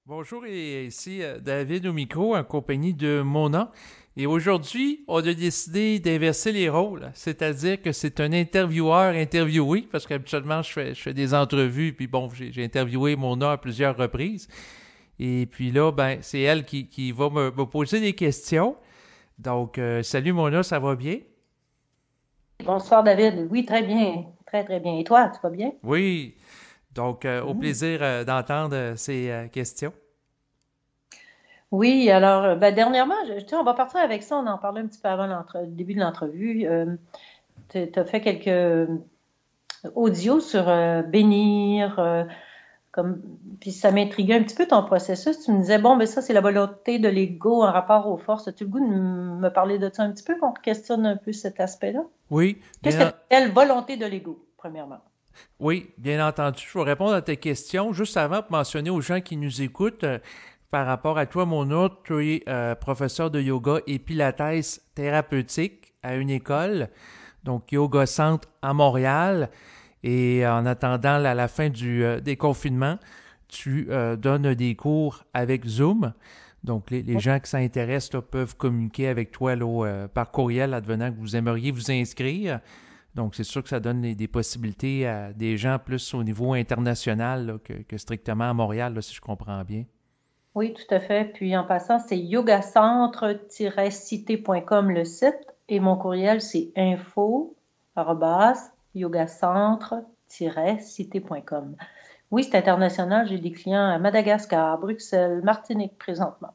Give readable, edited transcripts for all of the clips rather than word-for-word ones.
Bonjour, et ici David au micro en compagnie de Mona. Et aujourd'hui, on a décidé d'inverser les rôles, c'est-à-dire que c'est un intervieweur interviewé, parce qu'habituellement, je fais des entrevues, puis bon, j'ai interviewé Mona à plusieurs reprises. Et puis là, ben, c'est elle qui va me poser des questions. Donc, salut Mona, ça va bien? Bonsoir David. Oui, très bien. Très, très bien. Et toi, tu vas bien? Oui. Donc, au Mm. plaisir d'entendre ces questions. Oui, alors, dernièrement, on va partir avec ça. On en parlait un petit peu avant le début de l'entrevue. Tu as fait quelques audios sur bénir, comme, puis ça m'intriguait un petit peu ton processus. Tu me disais, bon, ben ça, c'est la volonté de l'ego en rapport aux forces. As-tu le goût de me parler de ça un petit peu, qu'on questionne un peu cet aspect-là? Oui, Qu'est-ce bien, que tu appelles volonté de l'ego, premièrement? Oui, bien entendu. Je vais répondre à tes questions. Juste avant de mentionner aux gens qui nous écoutent, par rapport à toi, Mona, tu es professeur de yoga et pilates thérapeutique à une école, donc Yoga Centre à Montréal. Et en attendant la fin des confinements, tu donnes des cours avec Zoom. Donc, les gens qui s'intéressent là, peuvent communiquer avec toi là, par courriel, advenant que vous aimeriez vous inscrire. Donc, c'est sûr que ça donne des possibilités à des gens plus au niveau international là, que strictement à Montréal, là, si je comprends bien. Oui, tout à fait. Puis en passant, c'est yogacentre-cité.com le site et mon courriel, c'est info@yogacentre-cité.com. Oui, c'est international. J'ai des clients à Madagascar, Bruxelles, Martinique présentement.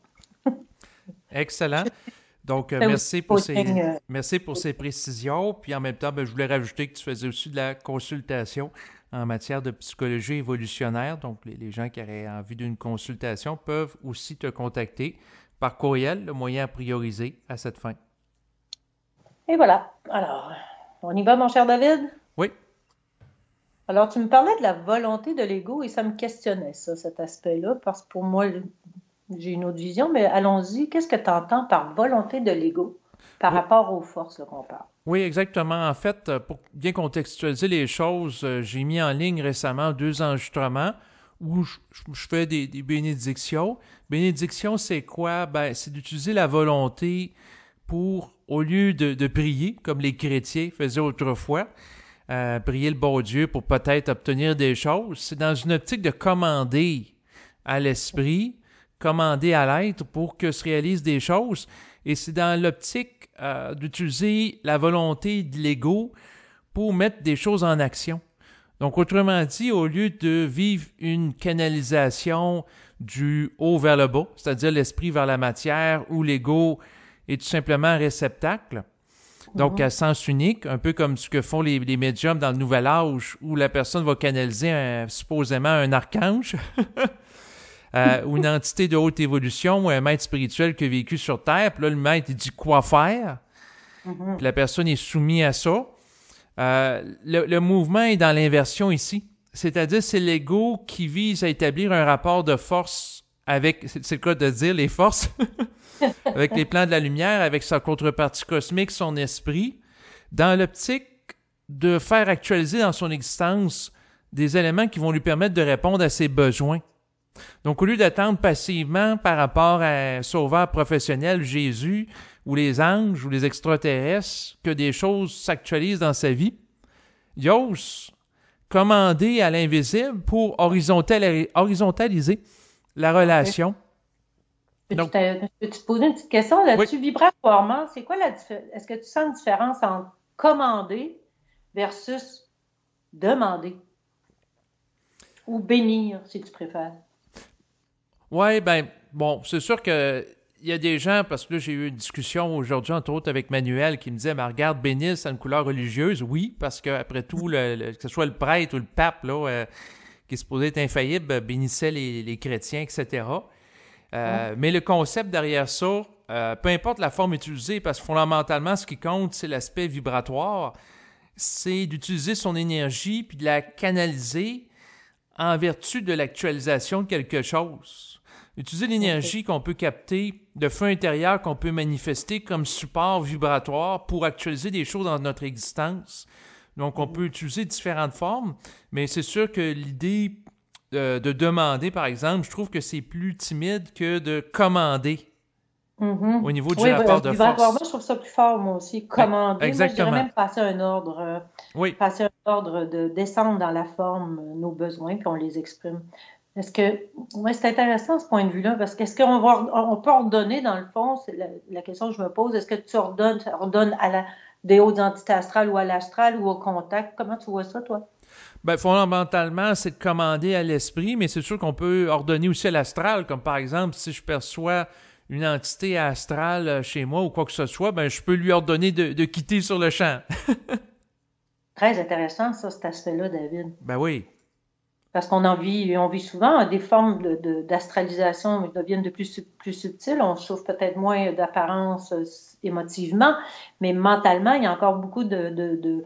Excellent. Donc, Je fais aussi du coaching. merci pour ces précisions. Puis en même temps, ben, je voulais rajouter que tu faisais aussi de la consultation en matière de psychologie évolutionnaire. Donc, les gens qui auraient envie d'une consultation peuvent aussi te contacter par courriel, le moyen à prioriser à cette fin. Et voilà. Alors, on y va, mon cher David? Oui, Alors, tu me parlais de la volonté de l'ego et ça me questionnait, ça, cet aspect-là, parce que pour moi, j'ai une autre vision, mais allons-y. Qu'est-ce que tu entends par volonté de l'ego par oui, rapport aux forces là, qu'on parle? oui, exactement. En fait, pour bien contextualiser les choses, j'ai mis en ligne récemment deux enregistrements où je fais des bénédictions. Bénédiction, c'est quoi? Ben, c'est d'utiliser la volonté pour, au lieu de prier, comme les chrétiens faisaient autrefois, prier le bon Dieu pour peut-être obtenir des choses, c'est dans une optique de commander à l'esprit, commander à l'être pour que se réalisent des choses. Et c'est dans l'optique d'utiliser la volonté de l'ego pour mettre des choses en action. Donc, autrement dit, au lieu de vivre une canalisation du haut vers le bas, c'est-à-dire l'esprit vers la matière ou l'ego est tout simplement un réceptacle, donc à Mhm. sens unique, un peu comme ce que font les médiums dans le Nouvel Âge, où la personne va canaliser supposément un archange ou une entité de haute évolution ou un maître spirituel qui a vécu sur Terre. Puis là, le maître, il dit quoi faire. Puis Mhm. la personne est soumise à ça. Le mouvement est dans l'inversion ici. C'est-à-dire, c'est l'ego qui vise à établir un rapport de force avec, c'est le cas de dire, les forces, avec les plans de la lumière, avec sa contrepartie cosmique, son esprit, dans l'optique de faire actualiser dans son existence des éléments qui vont lui permettre de répondre à ses besoins. Donc, au lieu d'attendre passivement par rapport à un sauveur professionnel, Jésus, ou les anges, ou les extraterrestres, que des choses s'actualisent dans sa vie, il ose commander à l'invisible pour horizontaliser la OK. relation. Donc, Peux-tu te poser une petite question oui, là-dessus? Vibratoirement, c'est quoi la différence? Est-ce que tu sens une différence entre commander versus demander ou bénir, si tu préfères? ouais, ben, bon, c'est sûr que il y a des gens, parce que là, j'ai eu une discussion aujourd'hui, entre autres, avec Manuel, qui me disait, mais regarde, bénir, c'est une couleur religieuse. Oui, parce qu'après tout, que ce soit le prêtre ou le pape, là, qui est supposé être infaillible, bénissait les chrétiens, etc. Ouais. Mais le concept derrière ça, peu importe la forme utilisée, parce que fondamentalement, ce qui compte, c'est l'aspect vibratoire, c'est d'utiliser son énergie puis de la canaliser en vertu de l'actualisation de quelque chose. Utiliser OK. l'énergie qu'on peut capter, de feu intérieur qu'on peut manifester comme support vibratoire pour actualiser des choses dans notre existence. Donc, on Mhm. peut utiliser différentes formes, mais c'est sûr que l'idée de demander, par exemple, je trouve que c'est plus timide que de commander au niveau du rapport de vibratoire, moi, force. je trouve ça plus fort, moi aussi. Commander, moi, je dirais Exactement. même Oui. passer un ordre de descendre dans la forme nos besoins, puis on les exprime. Est-ce que, ouais, c'est intéressant ce point de vue-là, parce qu'est-ce on peut ordonner, dans le fond, c'est la question que je me pose, est-ce que tu ordonnes des hautes entités astrales ou à l'astral ou au contact? Comment tu vois ça, toi? Ben, fondamentalement, c'est de commander à l'esprit, mais c'est sûr qu'on peut ordonner aussi à l'astral, comme par exemple, si je perçois une entité astrale chez moi ou quoi que ce soit, ben, je peux lui ordonner de quitter sur le champ. Très intéressant, ça, cet aspect-là, David. Ben oui. Parce on vit souvent des formes d'astralisation qui deviennent de plus subtiles. On chauffe peut-être moins d'apparence émotivement, mais mentalement, il y a encore beaucoup de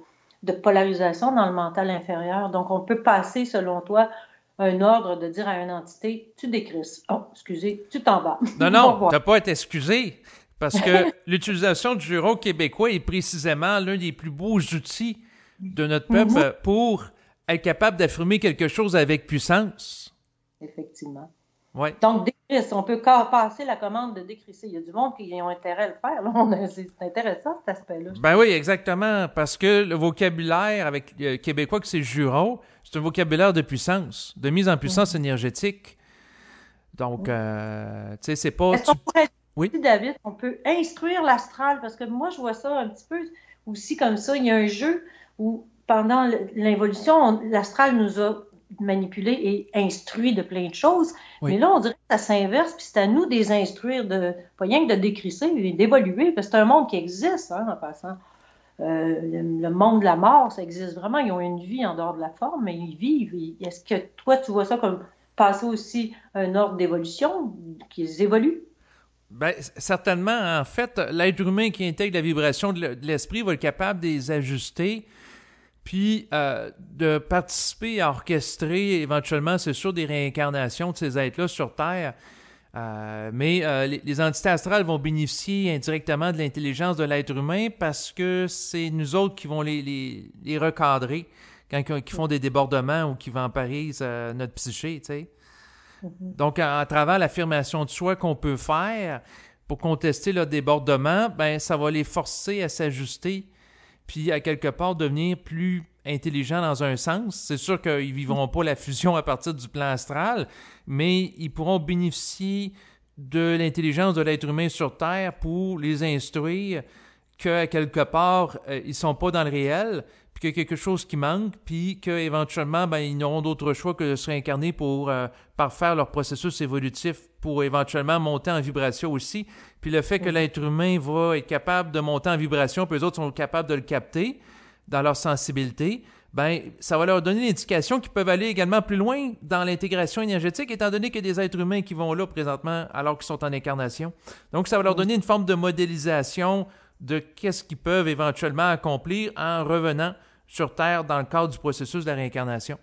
polarisation dans le mental inférieur. Donc, on peut passer, selon toi, un ordre de dire à une entité, tu décrisses. Oh, excusez, tu t'en vas. Non, Au non, revoir. t'as pas à t'excuser, parce que l'utilisation du juron québécois est précisément l'un des plus beaux outils de notre Mhm. peuple pour être capable d'affirmer quelque chose avec puissance. Effectivement. Oui. Donc, décrisse, on peut passer la commande de décrisser. Il y a du monde qui ont intérêt à le faire. Là. C'est intéressant, cet aspect-là, je Ben trouve. oui, exactement, parce que le vocabulaire avec le québécois que c'est juron, c'est un vocabulaire de puissance, de mise en puissance Mhm. énergétique. Donc, tu sais, c'est pas... Est-ce qu'on pourrait Oui, dire, David, on peut instruire l'astral? Parce que moi, je vois ça un petit peu aussi comme ça. Il y a un jeu où, pendant l'involution, l'astral nous a manipulés et instruits de plein de choses. oui. Mais là, on dirait que ça s'inverse, puis c'est à nous de les instruire, pas rien que de décrisser et d'évoluer, parce que c'est un monde qui existe, hein, en passant. Le monde de la mort, ça existe vraiment. Ils ont une vie en dehors de la forme, mais ils vivent. Est-ce que toi, tu vois ça comme passer aussi un ordre d'évolution, qu'ils évoluent? Ben, certainement, en fait, l'être humain qui intègre la vibration de l'esprit va être capable de les ajuster, puis de participer à orchestrer éventuellement, c'est sûr, des réincarnations de ces êtres-là sur Terre. Mais les entités astrales vont bénéficier indirectement de l'intelligence de l'être humain parce que c'est nous autres qui vont les recadrer quand ils font des débordements ou qui vampirisent notre psyché, tu sais. Mhm. Donc, à travers l'affirmation de soi qu'on peut faire pour contester le débordement, ben, ça va les forcer à s'ajuster puis à quelque part devenir plus intelligents dans un sens. C'est sûr qu'ils ne vivront pas la fusion à partir du plan astral, mais ils pourront bénéficier de l'intelligence de l'être humain sur Terre pour les instruire qu'à quelque part, ils ne sont pas dans le réel, puis qu'il y a quelque chose qui manque, puis qu'éventuellement, ben, ils n'auront d'autre choix que de se réincarner pour parfaire leur processus évolutif, pour éventuellement monter en vibration aussi. Puis le fait que l'être humain va être capable de monter en vibration, puis les autres sont capables de le capter dans leur sensibilité, ben, ça va leur donner l'indication qu'ils peuvent aller également plus loin dans l'intégration énergétique, étant donné qu'il y a des êtres humains qui vont là présentement alors qu'ils sont en incarnation. Donc, ça va leur donner une forme de modélisation de qu'est-ce qu'ils peuvent éventuellement accomplir en revenant sur Terre dans le cadre du processus de la réincarnation.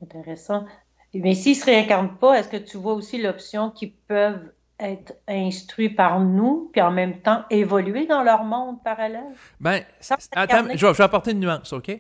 Intéressant. Mais s'ils ne se réincarnent pas, est-ce que tu vois aussi l'option qu'ils peuvent être instruits par nous, puis en même temps évoluer dans leur monde parallèle? Ben, Sans attends, s'incarner? je vais apporter une nuance, OK?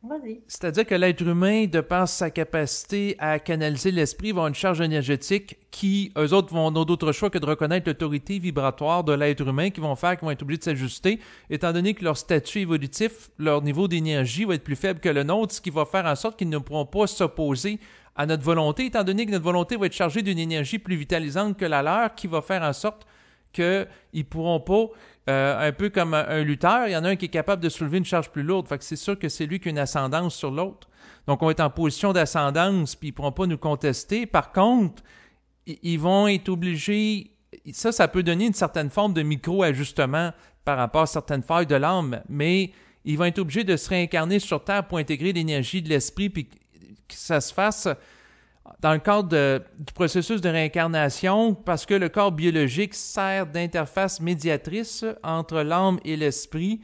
Vas-y. C'est-à-dire que l'être humain, de par sa capacité à canaliser l'esprit, va avoir une charge énergétique qui, eux autres, n'ont d'autre choix que de reconnaître l'autorité vibratoire de l'être humain, qu'ils vont être obligés de s'ajuster, étant donné que leur statut évolutif, leur niveau d'énergie va être plus faible que le nôtre, ce qui va faire en sorte qu'ils ne pourront pas s'opposer à notre volonté, étant donné que notre volonté va être chargée d'une énergie plus vitalisante que la leur, qui va faire en sorte qu'ils ne pourront pas, un peu comme un lutteur, il y en a un qui est capable de soulever une charge plus lourde. Fait que c'est sûr que c'est lui qui a une ascendance sur l'autre. Donc, on va être en position d'ascendance, puis ils ne pourront pas nous contester. Par contre, ils vont être obligés... Ça peut donner une certaine forme de micro-ajustement par rapport à certaines failles de l'âme, mais ils vont être obligés de se réincarner sur Terre pour intégrer l'énergie de l'esprit, puis que ça se fasse dans le cadre du processus de réincarnation, parce que le corps biologique sert d'interface médiatrice entre l'âme et l'esprit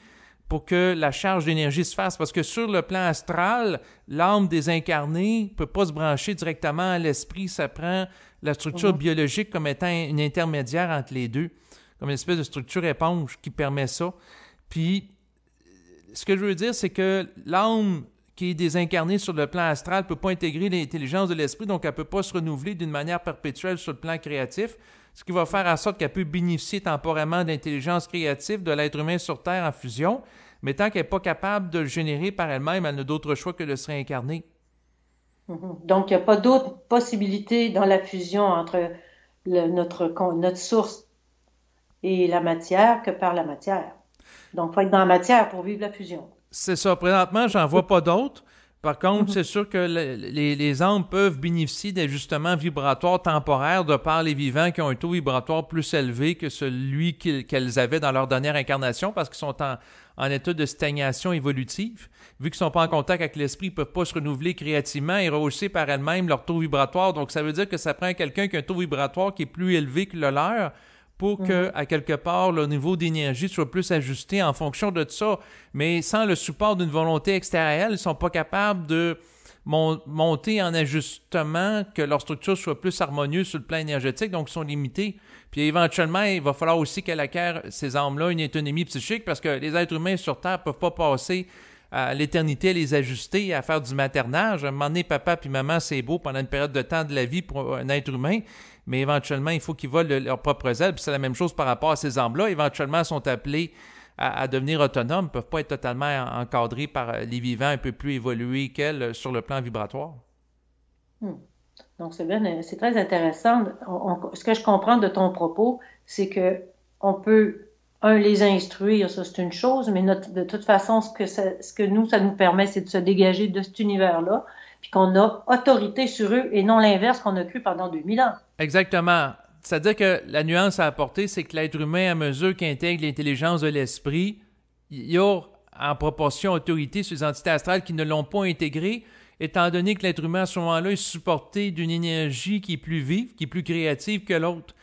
pour que la charge d'énergie se fasse. Parce que sur le plan astral, l'âme désincarnée ne peut pas se brancher directement à l'esprit. Ça prend la structure biologique comme étant une intermédiaire entre les deux, comme une espèce de structure éponge qui permet ça. Puis, ce que je veux dire, c'est que l'âme qui est désincarnée sur le plan astral ne peut pas intégrer l'intelligence de l'esprit, donc elle ne peut pas se renouveler d'une manière perpétuelle sur le plan créatif, ce qui va faire en sorte qu'elle peut bénéficier temporairement d'intelligence créative de l'être humain sur Terre en fusion, mais tant qu'elle n'est pas capable de le générer par elle-même, elle n'a d'autre choix que de se réincarner. Donc, il n'y a pas d'autre possibilité dans la fusion entre notre source et la matière que par la matière. Donc, il faut être dans la matière pour vivre la fusion. C'est ça. Présentement, j'en vois pas d'autres. Par contre, c'est sûr que les âmes peuvent bénéficier d'ajustements vibratoires temporaires de par les vivants qui ont un taux vibratoire plus élevé que celui qu'elles avaient dans leur dernière incarnation parce qu'ils sont en état de stagnation évolutive. Vu qu'ils ne sont pas en contact avec l'esprit, ils ne peuvent pas se renouveler créativement et rehausser par elles-mêmes leur taux vibratoire. Donc, ça veut dire que ça prend quelqu'un qui a un taux vibratoire qui est plus élevé que le leur pour que, à quelque part, le niveau d'énergie soit plus ajusté en fonction de ça. Mais sans le support d'une volonté extérieure, ils ne sont pas capables de monter en ajustement, que leur structure soit plus harmonieuse sur le plan énergétique, donc ils sont limités. Puis éventuellement, il va falloir aussi qu'elle acquiert, ces âmes-là, une autonomie psychique, parce que les êtres humains sur Terre ne peuvent pas passer à l'éternité à les ajuster, à faire du maternage. À un moment donné, papa puis maman, c'est beau pendant une période de temps de la vie pour un être humain, mais éventuellement, il faut qu'ils volent leurs propres ailes. Puis c'est la même chose par rapport à ces âmes-là. Éventuellement, elles sont appelées à devenir autonomes, ne peuvent pas être totalement encadrées par les vivants un peu plus évolués qu'elles sur le plan vibratoire. Donc, c'est très intéressant. Ce que je comprends de ton propos, c'est que on peut, les instruire, ça c'est une chose, mais de toute façon, ce que ça nous permet, c'est de se dégager de cet univers-là, puis qu'on a autorité sur eux et non l'inverse qu'on a cru pendant 2000 ans. Exactement. C'est-à-dire que la nuance à apporter, c'est que l'être humain, à mesure qu'il intègre l'intelligence de l'esprit, il y a en proportion autorité sur les entités astrales qui ne l'ont pas intégré, étant donné que l'être humain, à ce moment-là, est supporté d'une énergie qui est plus vive, qui est plus créative que l'autre.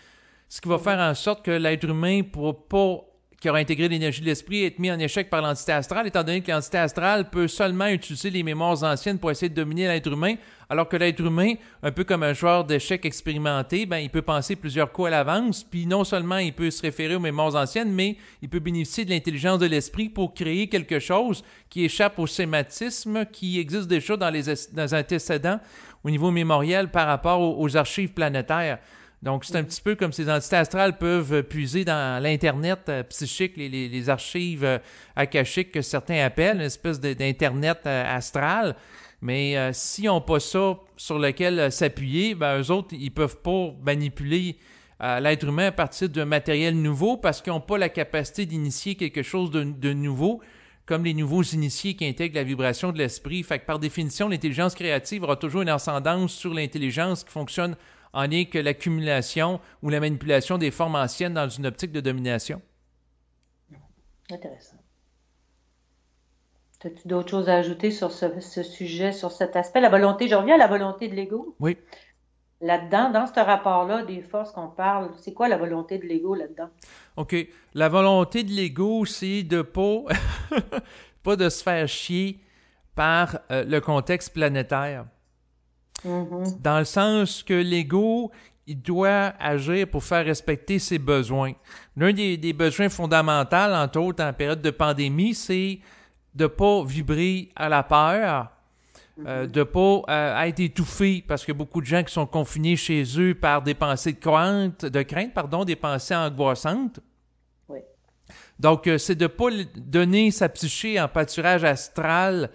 Ce qui va faire en sorte que l'être humain ne pourra pas, qui aura intégré l'énergie de l'esprit, être mis en échec par l'entité astrale, étant donné que l'entité astrale peut seulement utiliser les mémoires anciennes pour essayer de dominer l'être humain, alors que l'être humain, un peu comme un joueur d'échecs expérimenté, il peut penser plusieurs coups à l'avance, puis non seulement il peut se référer aux mémoires anciennes, mais il peut bénéficier de l'intelligence de l'esprit pour créer quelque chose qui échappe au schématisme qui existe déjà dans les antécédents au niveau mémoriel par rapport aux archives planétaires. Donc, c'est un petit peu comme ces entités astrales peuvent puiser dans l'Internet psychique, les archives akashiques que certains appellent, une espèce d'Internet astral. Mais s'ils n'ont pas ça sur lequel s'appuyer, eux autres, ils ne peuvent pas manipuler l'être humain à partir d'un matériel nouveau parce qu'ils n'ont pas la capacité d'initier quelque chose de nouveau, comme les nouveaux initiés qui intègrent la vibration de l'esprit. Fait que par définition, l'intelligence créative aura toujours une ascendance sur l'intelligence qui fonctionne en lien que l'accumulation ou la manipulation des formes anciennes dans une optique de domination. Intéressant. As-tu d'autres choses à ajouter sur ce sujet, sur cet aspect? La volonté, je reviens à la volonté de l'ego. Oui. Là-dedans, dans ce rapport-là des forces qu'on parle, c'est quoi la volonté de l'ego là-dedans? OK. La volonté de l'ego, c'est de pas de se faire chier par le contexte planétaire. Dans le sens que l'ego, il doit agir pour faire respecter ses besoins. L'un des besoins fondamentaux, entre autres en période de pandémie, c'est de ne pas vibrer à la peur, de ne pas être étouffé, parce qu'il y a beaucoup de gens qui sont confinés chez eux par des pensées de crainte, des pensées angoissantes. Oui. Donc, c'est de ne pas donner sa psyché en pâturage astral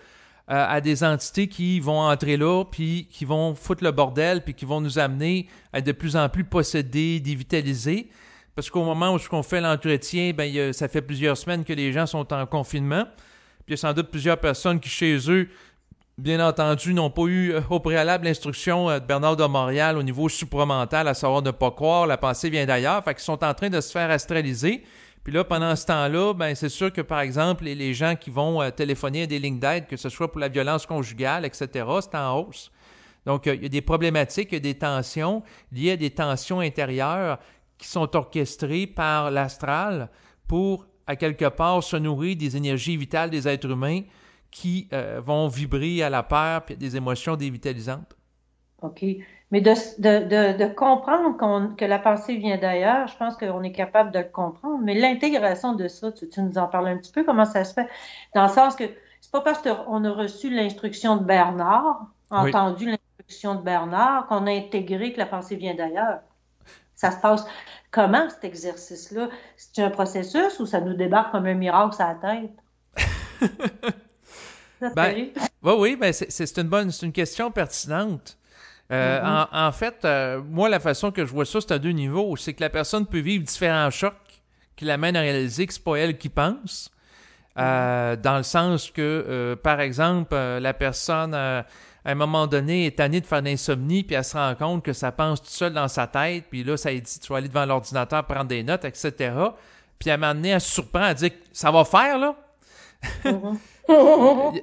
à des entités qui vont entrer là, puis qui vont foutre le bordel, puis qui vont nous amener à être de plus en plus possédés, dévitalisés. Parce qu'au moment où on fait l'entretien, ça fait plusieurs semaines que les gens sont en confinement. Puis il y a sans doute plusieurs personnes qui, chez eux, bien entendu, n'ont pas eu au préalable l'instruction de Bernard de Montréal au niveau supramental, à savoir ne pas croire, la pensée vient d'ailleurs. Fait qu'ils sont en train de se faire astraliser. Puis là, pendant ce temps-là, c'est sûr que, par exemple, les gens qui vont téléphoner à des lignes d'aide, que ce soit pour la violence conjugale, etc., c'est en hausse. Donc, il y a des problématiques, il y a des tensions liées à des tensions intérieures qui sont orchestrées par l'astral pour, à quelque part, se nourrir des énergies vitales des êtres humains qui vont vibrer à la peur et des émotions dévitalisantes. OK. Mais de comprendre que la pensée vient d'ailleurs, je pense qu'on est capable de le comprendre. Mais l'intégration de ça, tu nous en parles un petit peu, comment ça se fait? Dans le sens que c'est pas parce qu'on a reçu l'instruction de Bernard, Oui. entendu l'instruction de Bernard, qu'on a intégré que la pensée vient d'ailleurs. Ça se passe comment, cet exercice-là? C'est un processus ou ça nous débarque comme un miracle sur la tête? Ça te fait Ben, rire? oui, ben c'est une question pertinente. Mhm, En fait, moi, la façon que je vois ça, c'est à deux niveaux. C'est que la personne peut vivre différents chocs qui l'amènent à réaliser que c'est pas elle qui pense. mhm, Dans le sens que, par exemple, la personne, à un moment donné, est tannée de faire de l'insomnie, puis elle se rend compte que ça pense tout seul dans sa tête, puis là, ça lui dit, tu vas aller devant l'ordinateur, prendre des notes, etc. Puis à un moment donné, elle se surprend, elle dit, ça va faire, là? mhm.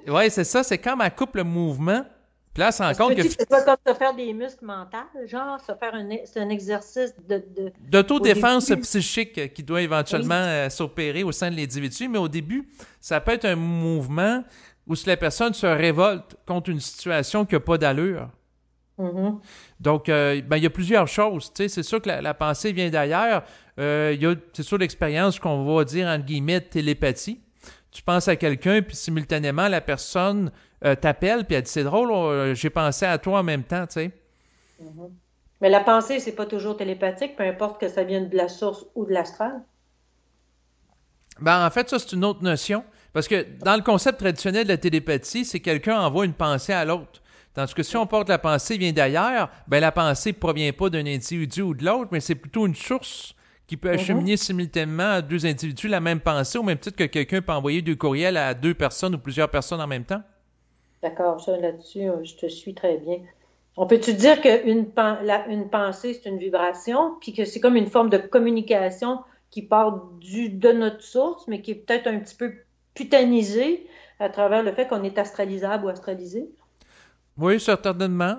Ouais, c'est ça, c'est comme elle coupe le mouvement, puis là, elle se rend compte que Peux-tu que ce soit comme se faire des muscles mentaux, genre, c'est un exercice au d'autodéfense début? psychique qui doit éventuellement Oui. s'opérer au sein de l'individu, mais au début, ça peut être un mouvement où si la personne se révolte contre une situation qui n'a pas d'allure. Mhm, Donc, ben, il y a plusieurs choses. Tu sais, c'est sûr que la pensée vient d'ailleurs. Il y a, c'est sûr, l'expérience qu'on va dire, entre guillemets, de télépathie. Tu penses à quelqu'un, puis simultanément, la personne t'appelle, puis elle dit, c'est drôle, j'ai pensé à toi en même temps, tu sais. mhm. Mais la pensée, c'est pas toujours télépathique, peu importe que ça vienne de la source ou de l'astral. Ben, en fait, ça, c'est une autre notion. Parce que dans le concept traditionnel de la télépathie, c'est quelqu'un envoie une pensée à l'autre. Tandis que si on porte la pensée vient d'ailleurs, ben la pensée ne provient pas d'un individu ou de l'autre, mais c'est plutôt une source qui peut Mhm. acheminer simultanément à deux individus la même pensée, au même titre que quelqu'un peut envoyer deux courriels à deux personnes ou plusieurs personnes en même temps. D'accord, ça là-dessus, je te suis très bien. On peut-tu dire une pensée, c'est une vibration, puis que c'est comme une forme de communication qui part de notre source, mais qui est peut-être un petit peu putanisée à travers le fait qu'on est astralisable ou astralisé? Oui, certainement.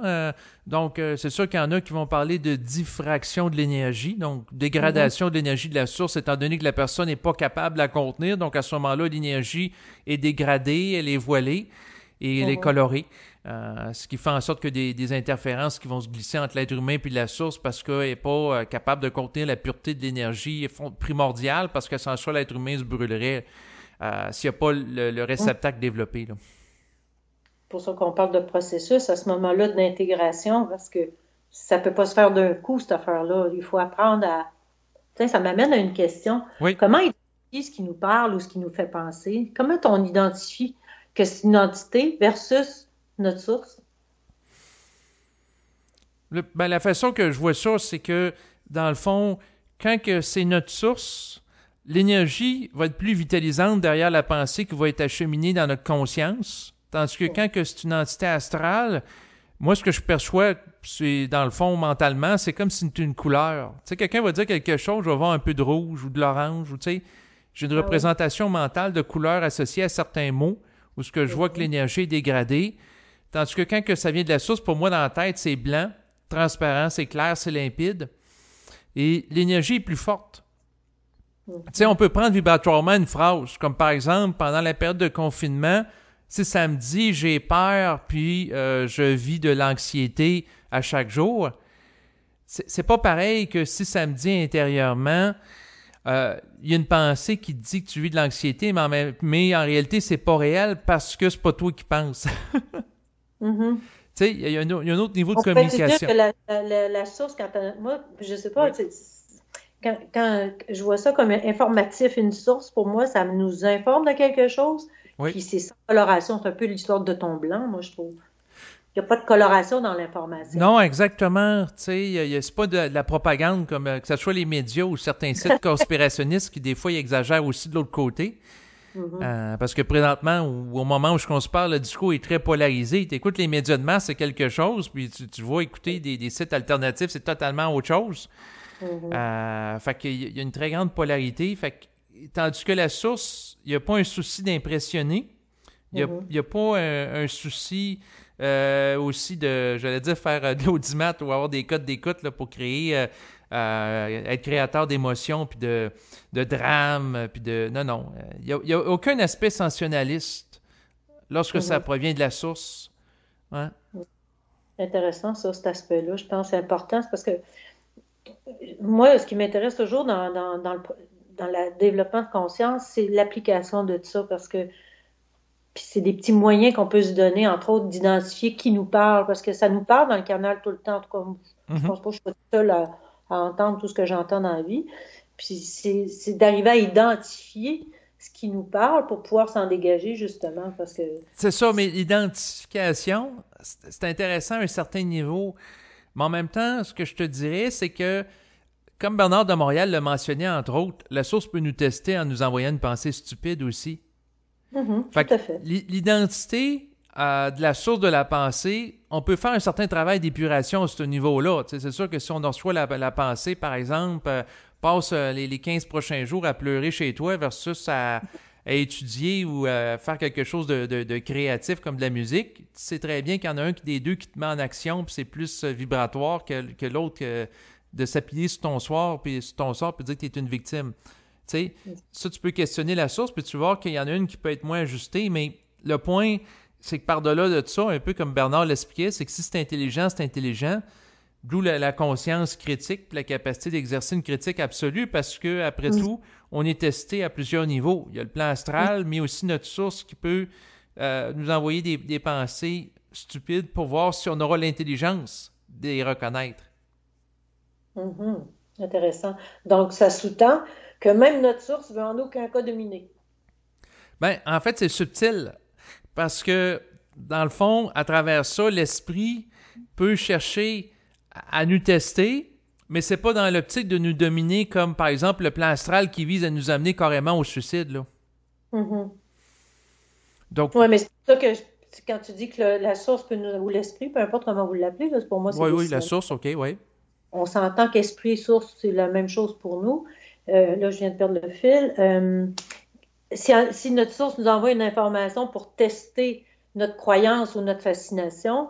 Donc, c'est sûr qu'il y en a qui vont parler de diffraction de l'énergie, donc Mhm, dégradation de l'énergie de la source, étant donné que la personne n'est pas capable de la contenir. Donc, à ce moment-là, l'énergie est dégradée, elle est voilée et elle est mhm. colorée. Ce qui fait en sorte que des interférences qui vont se glisser entre l'être humain et la source parce qu'elle n'est pas capable de contenir la pureté de l'énergie primordiale, parce que sans ça, l'être humain se brûlerait s'il n'y a pas le réceptacle développé, là. Pour ça qu'on parle de processus à ce moment-là d'intégration, parce que ça peut pas se faire d'un coup, cette affaire-là. Il faut apprendre à... Tiens, ça m'amène à une question. Oui. Comment identifier ce qui nous parle ou ce qui nous fait penser? Comment on identifie que c'est une entité versus notre source? Ben, la façon que je vois ça, c'est que, dans le fond, quand que c'est notre source, l'énergie va être plus vitalisante derrière la pensée qui va être acheminée dans notre conscience. Tandis que quand que c'est une entité astrale, moi, ce que je perçois, c'est, dans le fond, mentalement, c'est comme si c'était une couleur. Tu sais, quelqu'un va dire quelque chose, je vais voir un peu de rouge ou de l'orange, ou tu sais, j'ai une Ah oui. représentation mentale de couleurs associées à certains mots, où ce que je vois que Mhm. l'énergie est dégradée. Tandis que quand que ça vient de la source, pour moi, dans la tête, c'est blanc, transparent, c'est clair, c'est limpide. Et l'énergie est plus forte. Tu sais, Mhm. on peut prendre vibratoirement une phrase, comme par exemple, pendant la période de confinement, si ça me dit j'ai peur, puis je vis de l'anxiété à chaque jour, c'est pas pareil que si ça me dit intérieurement, il y a une pensée qui te dit que tu vis de l'anxiété, mais en réalité, c'est pas réel parce que c'est pas toi qui penses. Mhm. Tu sais, il y a un autre niveau de On pourrait-tu dire communication. que la source, moi, je sais pas, Oui. quand je vois ça comme informatif, une source, pour moi, ça nous informe de quelque chose, Oui. puis c'est sans coloration, c'est un peu l'histoire de ton blanc, moi, je trouve. Il n'y a pas de coloration dans l'information. Non, exactement. Tu sais, c'est pas de la propagande comme que ce soit les médias ou certains sites conspirationnistes qui des fois ils exagèrent aussi de l'autre côté. Mhm. Parce que présentement, ou au moment où on se parle, le discours est très polarisé. Tu écoutes les médias de masse, c'est quelque chose, puis tu vas écouter des sites alternatifs, c'est totalement autre chose. Mhm. Fait qu'il y a une très grande polarité. Fait que, tandis que la source, il n'y a pas un souci d'impressionner. Mhm. Il y a pas un souci aussi de, j'allais dire, faire de l'audimat ou avoir des codes d'écoute là, pour créer, être créateur d'émotions, puis de drame, puis de... Non, non. Il y a aucun aspect sensationnaliste lorsque ça Mhm. provient de la source. Ouais. Intéressant, ça, cet aspect-là. Je pense que c'est important, c'est parce que moi, ce qui m'intéresse toujours dans le développement de conscience, c'est l'application de ça, parce que Puis c'est des petits moyens qu'on peut se donner, entre autres, d'identifier qui nous parle, parce que ça nous parle dans le canal tout le temps. En tout cas, je Mhm. pense pas que je suis seule à entendre tout ce que j'entends dans la vie. Puis c'est d'arriver à identifier ce qui nous parle pour pouvoir s'en dégager, justement, parce que... C'est ça, mais l'identification, c'est intéressant à un certain niveau. Mais en même temps, ce que je te dirais, c'est que, comme Bernard de Montréal l'a mentionné, entre autres, la source peut nous tester en nous envoyant une pensée stupide aussi. Fait Tout que à fait. l'identité de la source de la pensée, on peut faire un certain travail d'épuration à ce niveau-là. Tu sais, c'est sûr que si on reçoit la pensée, par exemple, passe les 15 prochains jours à pleurer chez toi versus à étudier ou à faire quelque chose de créatif comme de la musique, tu sais très bien qu'il y en a un des deux qui te met en action, puis c'est plus vibratoire que l'autre de s'appuyer sur ton sort, puis dire que tu es une victime. Tu sais, ça, tu peux questionner la source, puis tu vas voir qu'il y en a une qui peut être moins ajustée, mais le point, c'est que par-delà de ça, un peu comme Bernard l'expliquait, c'est que si c'est intelligent, c'est intelligent. D'où la conscience critique, puis la capacité d'exercer une critique absolue, parce que après tout, on est testé à plusieurs niveaux. Il y a le plan astral, mais aussi notre source qui peut nous envoyer des pensées stupides pour voir si on aura l'intelligence de les reconnaître. Mhm. Intéressant. Donc, ça sous-tend que même notre source ne veut en aucun cas dominer. Ben, en fait, c'est subtil, parce que, dans le fond, à travers ça, l'esprit peut chercher à nous tester, mais c'est pas dans l'optique de nous dominer comme, par exemple, le plan astral qui vise à nous amener carrément au suicide, là. Mhm. Donc, Oui, mais c'est pour ça que quand tu dis que la source peut nous, ou l'esprit, peu importe comment vous l'appelez, là, pour moi, c'est oui, des oui, la synonymes. source, OK, oui. On s'entend qu'esprit et source, c'est la même chose pour nous. Là, je viens de perdre le fil. Si notre source nous envoie une information pour tester notre croyance ou notre fascination,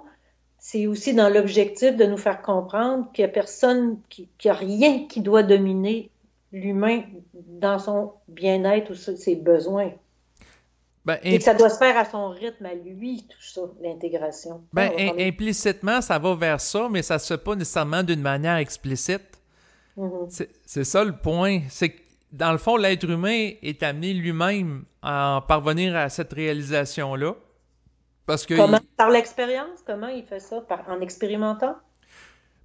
c'est aussi dans l'objectif de nous faire comprendre qu'il n'y a personne, qu'il n'y a rien qui doit dominer l'humain dans son bien-être ou ses besoins. Ben, Et que ça doit se faire à son rythme, à lui, tout ça, l'intégration. Hein, on va parler. implicitement, ça va vers ça, mais ça se fait pas nécessairement d'une manière explicite. Mhm. C'est ça le point. C'est que, dans le fond, l'être humain est amené lui-même à en parvenir à cette réalisation-là. Parce que, Comment? Par l'expérience? Comment il fait ça? En expérimentant?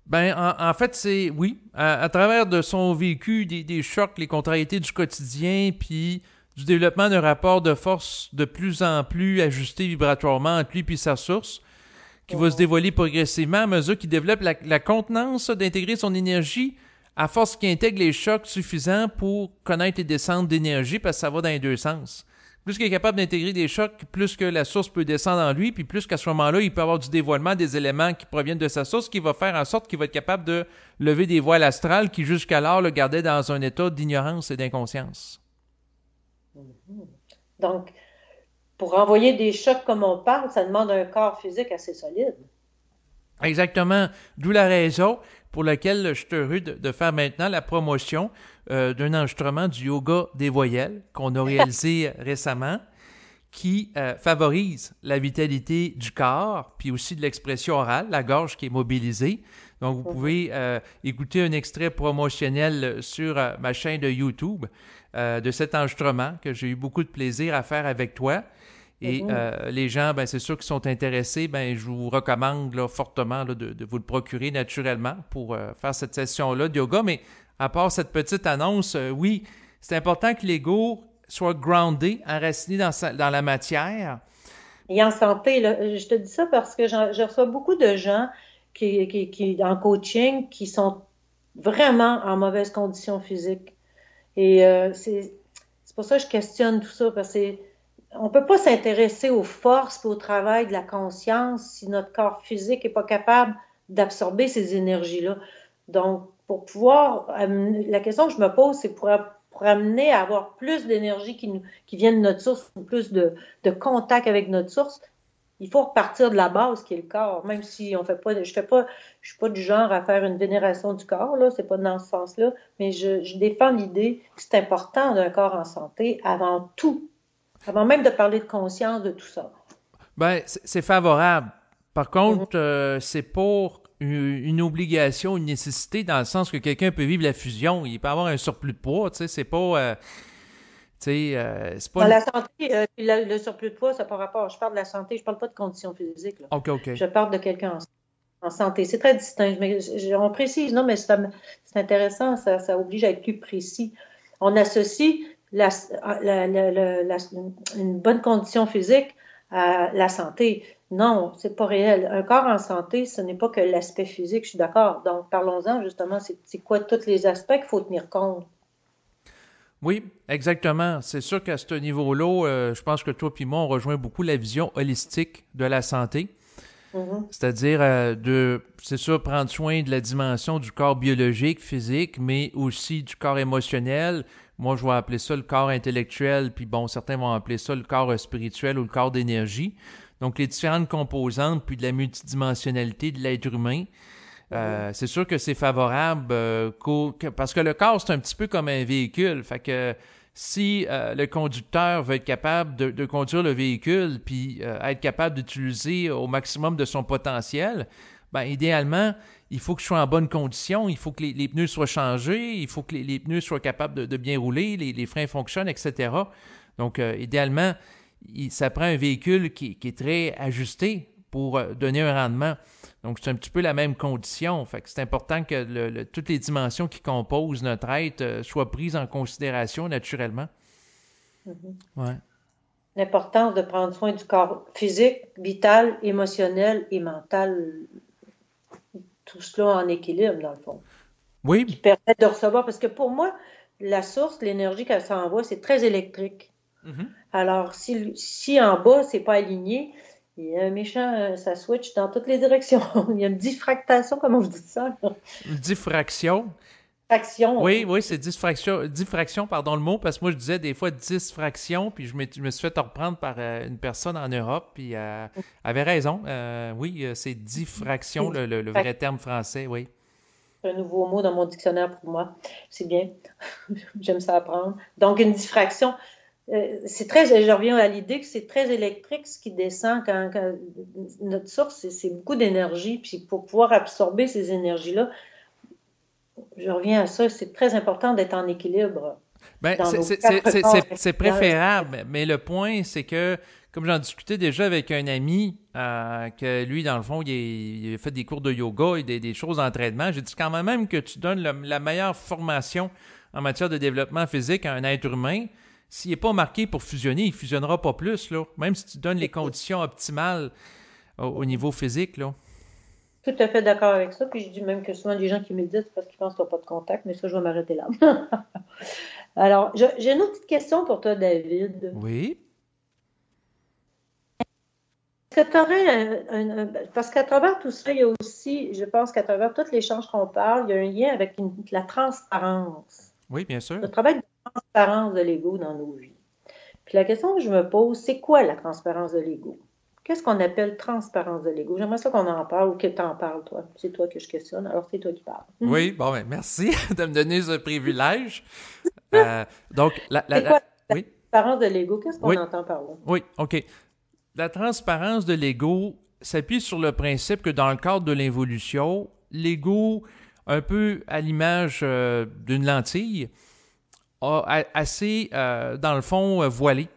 ben, en fait, c'est, oui, à travers de son vécu, des chocs, les contrariétés du quotidien, puis du développement d'un rapport de force de plus en plus ajusté vibratoirement entre lui et sa source, qui va se Mhm. dévoiler progressivement à mesure qu'il développe la contenance d'intégrer son énergie à force qu'il intègre les chocs suffisants pour connaître les descentes d'énergie, parce que ça va dans les deux sens. Plus qu'il est capable d'intégrer des chocs, plus que la source peut descendre en lui, puis plus qu'à ce moment-là, il peut avoir du dévoilement des éléments qui proviennent de sa source, qui va faire en sorte qu'il va être capable de lever des voiles astrales qui jusqu'alors le gardaient dans un état d'ignorance et d'inconscience. Mhm. Donc, pour envoyer des chocs comme on parle, ça demande un corps physique assez solide. Exactement. D'où la raison pour laquelle je suis heureux de faire maintenant la promotion d'un enregistrement du yoga des voyelles qu'on a réalisé récemment, qui favorise la vitalité du corps, puis aussi de l'expression orale, la gorge qui est mobilisée. Donc, vous Mhm. pouvez écouter un extrait promotionnel sur ma chaîne de YouTube de cet enregistrement que j'ai eu beaucoup de plaisir à faire avec toi. Et Mhm. les gens, ben, c'est sûr qui sont intéressés, ben, je vous recommande là, fortement là, de vous le procurer naturellement pour faire cette session-là de yoga. Mais à part cette petite annonce, oui, c'est important que l'ego soit groundé, enraciné dans la matière. Et en santé, là, je te dis ça parce que je reçois beaucoup de gens en coaching qui sont vraiment en mauvaise condition physique. Et c'est pour ça que je questionne tout ça, parce que on peut pas s'intéresser aux forces et au travail de la conscience si notre corps physique est pas capable d'absorber ces énergies-là. Donc, pour pouvoir la question que je me pose, c'est pour amener à avoir plus d'énergie qui vient de notre source, plus de contact avec notre source, il faut repartir de la base qui est le corps, même si on fait pas, je suis pas du genre à faire une vénération du corps, là, c'est pas dans ce sens-là, mais je défends l'idée que c'est important d'un corps en santé avant tout, avant même de parler de conscience, de tout ça. Ben, c'est favorable. Par Mhm. contre, c'est pour une obligation, une nécessité, dans le sens que quelqu'un peut vivre la fusion, il peut avoir un surplus de poids, tu sais, c'est pas... sais, c'est pas Dans une... la santé, puis le surplus de poids, ça n'a pas rapport. Je parle de la santé, je parle pas de conditions physiques, là. OK, OK. Je parle de quelqu'un en santé. C'est très distinct. Mais on précise, non, mais c'est intéressant, ça oblige à être plus précis. On associe une bonne condition physique à la santé. Non, c'est pas réel. Un corps en santé, ce n'est pas que l'aspect physique, je suis d'accord. Donc, parlons-en justement, c'est quoi tous les aspects qu'il faut tenir compte. Oui, exactement. C'est sûr qu'à ce niveau-là, je pense que toi et moi, on rejoint beaucoup la vision holistique de la santé. Mhm. C'est-à-dire c'est sûr, prendre soin de la dimension du corps biologique, physique, mais aussi du corps émotionnel. Moi, je vais appeler ça le corps intellectuel, puis bon, certains vont appeler ça le corps spirituel ou le corps d'énergie. Donc, les différentes composantes, puis de la multidimensionnalité de l'être humain. C'est sûr que c'est favorable parce que le corps, c'est un petit peu comme un véhicule. Fait que si le conducteur veut être capable de conduire le véhicule puis être capable d'utiliser au maximum de son potentiel, ben idéalement, il faut que je sois en bonne condition, il faut que les pneus soient changés, il faut que les pneus soient capables de bien rouler, les freins fonctionnent, etc. Donc, idéalement, ça prend un véhicule qui est très ajusté pour donner un rendement. Donc, c'est un petit peu la même condition. Fait que c'est important que toutes les dimensions qui composent notre être soient prises en considération naturellement. Mhm. Ouais. L'importance de prendre soin du corps physique, vital, émotionnel et mental, tout cela en équilibre, dans le fond, qui Oui. permet de recevoir, parce que pour moi, la source, l'énergie qu'elle s'envoie, c'est très électrique. Mhm. Alors, si en bas, c'est pas aligné, il y a un méchant, ça switch dans toutes les directions. Il y a une diffractation, comment vous dites ça? Diffraction. Fraction. Oui, oui, c'est diffraction, pardon le mot, parce que moi je disais des fois disfraction, puis je me suis fait reprendre par une personne en Europe, puis elle avait raison. Oui, c'est diffraction, le vrai terme français, oui. C'est un nouveau mot dans mon dictionnaire pour moi. C'est bien. J'aime ça apprendre. Donc, une diffraction. C'est très, je reviens à l'idée que c'est très électrique ce qui descend quand notre source, c'est beaucoup d'énergie. Puis pour pouvoir absorber ces énergies-là, je reviens à ça, c'est très important d'être en équilibre Ben, dans nos quatre corps. c'est préférable, mais le point, c'est que, comme j'en discutais déjà avec un ami, que lui, dans le fond, il a fait des cours de yoga et des choses d'entraînement, j'ai dit quand même que tu donnes la meilleure formation en matière de développement physique à un être humain, s'il n'est pas marqué pour fusionner, il ne fusionnera pas plus, là, même si tu donnes les conditions optimales au niveau physique, là. Tout à fait d'accord avec ça. Puis je dis même que souvent les gens qui méditent, c'est parce qu'ils pensent qu'il n'y a pas de contact, mais ça, je vais m'arrêter là. Alors, j'ai une autre petite question pour toi, David. Oui. Est-ce que tu aurais parce qu'à travers tout ça, il y a aussi, je pense qu'à travers tous les échanges qu'on parle, il y a un lien avec la transparence. Oui, bien sûr. Le travail de transparence de l'ego dans nos vies. Puis la question que je me pose, c'est quoi la transparence de l'ego? Qu'est-ce qu'on appelle transparence de l'ego? J'aimerais ça qu'on en parle ou que tu en parles, toi. C'est toi que je questionne, alors c'est toi qui parles. Oui, bon, ben, merci de me donner ce privilège. Donc, C'est quoi la oui, transparence de l'ego? Qu'est-ce qu'on oui, entend par là? oui, OK. La transparence de l'ego s'appuie sur le principe que dans le cadre de l'évolution, l'ego, un peu à l'image d'une lentille, a assez, dans le fond, voilé.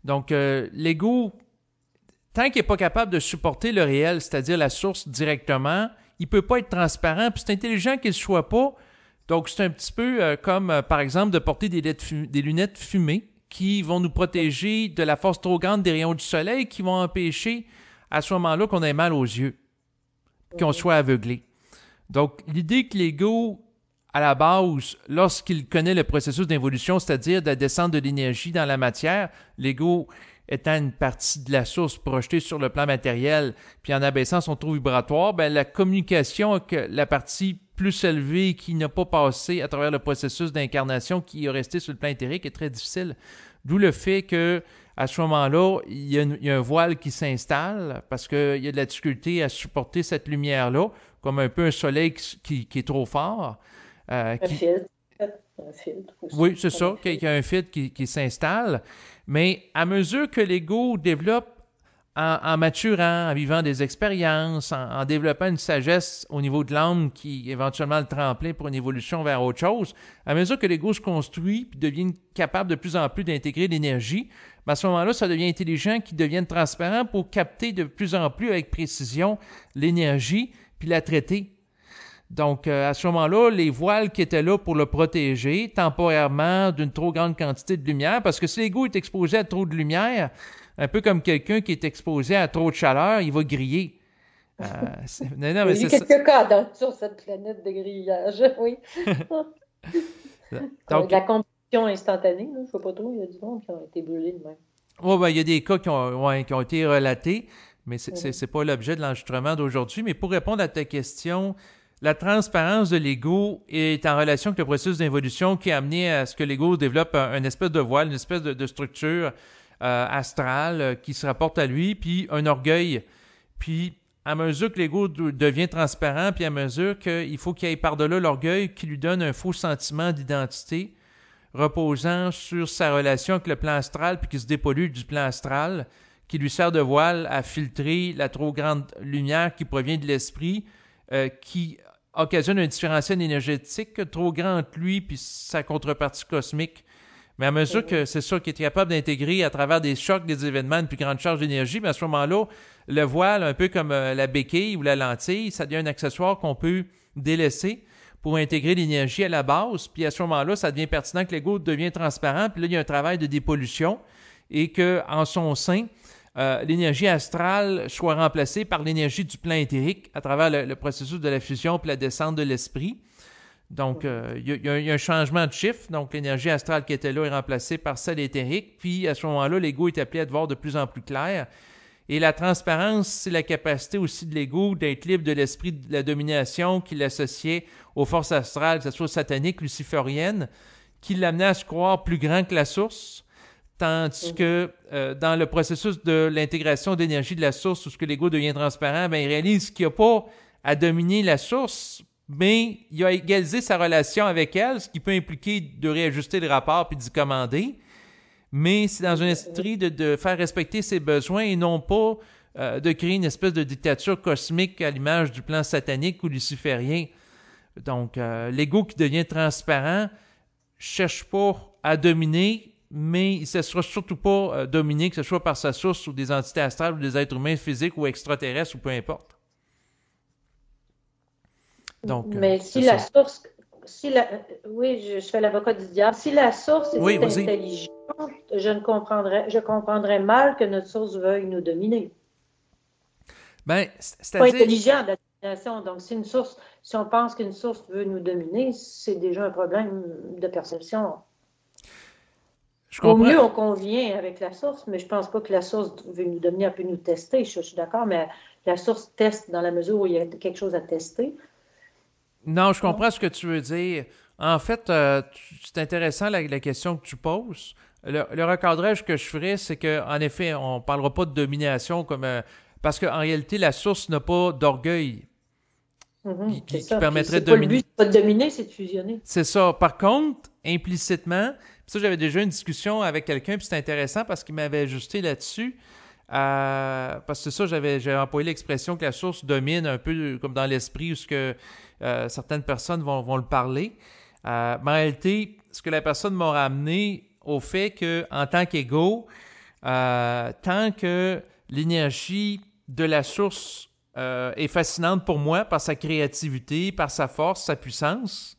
Donc, l'ego, tant qu'il n'est pas capable de supporter le réel, c'est-à-dire la source directement, il ne peut pas être transparent, puis c'est intelligent qu'il ne soit pas. Donc, c'est un petit peu comme, par exemple, de porter des lunettes fumées qui vont nous protéger de la force trop grande des rayons du soleil, qui vont empêcher à ce moment-là qu'on ait mal aux yeux, qu'on soit aveuglé. Donc, l'idée que l'ego, à la base, lorsqu'il connaît le processus d'évolution, c'est-à-dire de la descente de l'énergie dans la matière, l'ego étant une partie de la source projetée sur le plan matériel, puis en abaissant son taux vibratoire, ben, la communication avec la partie plus élevée qui n'a pas passé à travers le processus d'incarnation qui est resté sur le plan éthérique est très difficile. D'où le fait que à ce moment-là, il y a un voile qui s'installe parce qu'il y a de la difficulté à supporter cette lumière-là, comme un peu un soleil qui est trop fort. Un filtre. Un filtre aussi. Oui, c'est ça, qu'il y a un filtre qui s'installe. Mais à mesure que l'ego développe en maturant, en vivant des expériences, en développant une sagesse au niveau de l'âme qui éventuellement le tremplin pour une évolution vers autre chose, à mesure que l'ego se construit et devient capable de plus en plus d'intégrer l'énergie, à ce moment-là, ça devient intelligent qui devienne transparent pour capter de plus en plus avec précision l'énergie puis la traiter. Donc, à ce moment-là, les voiles qui étaient là pour le protéger temporairement d'une trop grande quantité de lumière, parce que si l'ego est exposé à trop de lumière, un peu comme quelqu'un qui est exposé à trop de chaleur, il va griller. Non, mais il y a quelques cas sur cette planète de grillage, oui. Donc, la combustion instantanée, je ne sais pas trop, il y a du monde qui ont été brûlés de même. Oui, ben, il y a des cas qui ont été relatés, mais c'est pas l'objet de l'enregistrement d'aujourd'hui. Mais pour répondre à ta question, la transparence de l'ego est en relation avec le processus d'évolution qui a amené à ce que l'ego développe une espèce de voile, une espèce de structure astrale qui se rapporte à lui, puis un orgueil. Puis, à mesure que l'ego devient transparent, puis à mesure qu'il faut qu'il aille par-delà l'orgueil qui lui donne un faux sentiment d'identité, reposant sur sa relation avec le plan astral, puis qui se dépollue du plan astral, qui lui sert de voile à filtrer la trop grande lumière qui provient de l'esprit, qui occasionne un différentiel énergétique trop grand entre lui puis sa contrepartie cosmique. Mais à mesure que c'est ça qui est capable d'intégrer à travers des chocs, des événements, une plus grande charge d'énergie, mais à ce moment-là, le voile, un peu comme la béquille ou la lentille, ça devient un accessoire qu'on peut délaisser pour intégrer l'énergie à la base. Puis à ce moment-là, ça devient pertinent que l'ego devient transparent. Puis là, il y a un travail de dépollution et qu'en son sein, l'énergie astrale soit remplacée par l'énergie du plan éthérique à travers le processus de la fusion puis la descente de l'esprit. Donc, il y a un changement de chiffre. Donc, l'énergie astrale qui était là est remplacée par celle éthérique. Puis, à ce moment-là, l'ego est appelé à voir de plus en plus clair. Et la transparence, c'est la capacité aussi de l'ego d'être libre de l'esprit de la domination qui l'associait aux forces astrales, que ce soit sataniques, lucifériennes, qui l'amenait à se croire plus grand que la source. Tandis que dans le processus de l'intégration d'énergie de la source, où ce que l'ego devient transparent, il réalise qu'il n'y a pas à dominer la source, mais il a égalisé sa relation avec elle, ce qui peut impliquer de réajuster le rapport puis d'y commander. Mais c'est dans un esprit de faire respecter ses besoins et non pas de créer une espèce de dictature cosmique à l'image du plan satanique ou luciférien. Donc, l'ego qui devient transparent ne cherche pas à dominer, mais il ne se sera surtout pas dominé, que ce soit par sa source ou des entités astrales ou des êtres humains physiques ou extraterrestres ou peu importe. Donc, mais si la source, oui, je fais l'avocat du diable. Si la source était intelligente, je comprendrais mal que notre source veuille nous dominer. C'est pas intelligent la domination. Donc, si on pense qu'une source veut nous dominer, c'est déjà un problème de perception. Au mieux, on convient avec la source, mais je pense pas que la source veut nous dominer, elle peut nous tester. Je suis d'accord, mais la source teste dans la mesure où il y a quelque chose à tester. Non, je comprends ce que tu veux dire. En fait, c'est intéressant la question que tu poses. Le recadrage que je ferais, c'est qu'en effet, on ne parlera pas de domination comme parce qu'en réalité, la source n'a pas d'orgueil qui permettrait de dominer. Le but, c'est pas de dominer, c'est de fusionner. C'est ça. Par contre, implicitement, ça, j'avais déjà une discussion avec quelqu'un, puis c'est intéressant parce qu'il m'avait ajusté là-dessus. Parce que ça, j'ai employé l'expression que la source domine un peu comme dans l'esprit où ce que certaines personnes vont le parler. Mais en réalité, ce que la personne m'a ramené au fait qu'en tant qu'ego, tant que l'énergie de la source est fascinante pour moi par sa créativité, par sa force, sa puissance,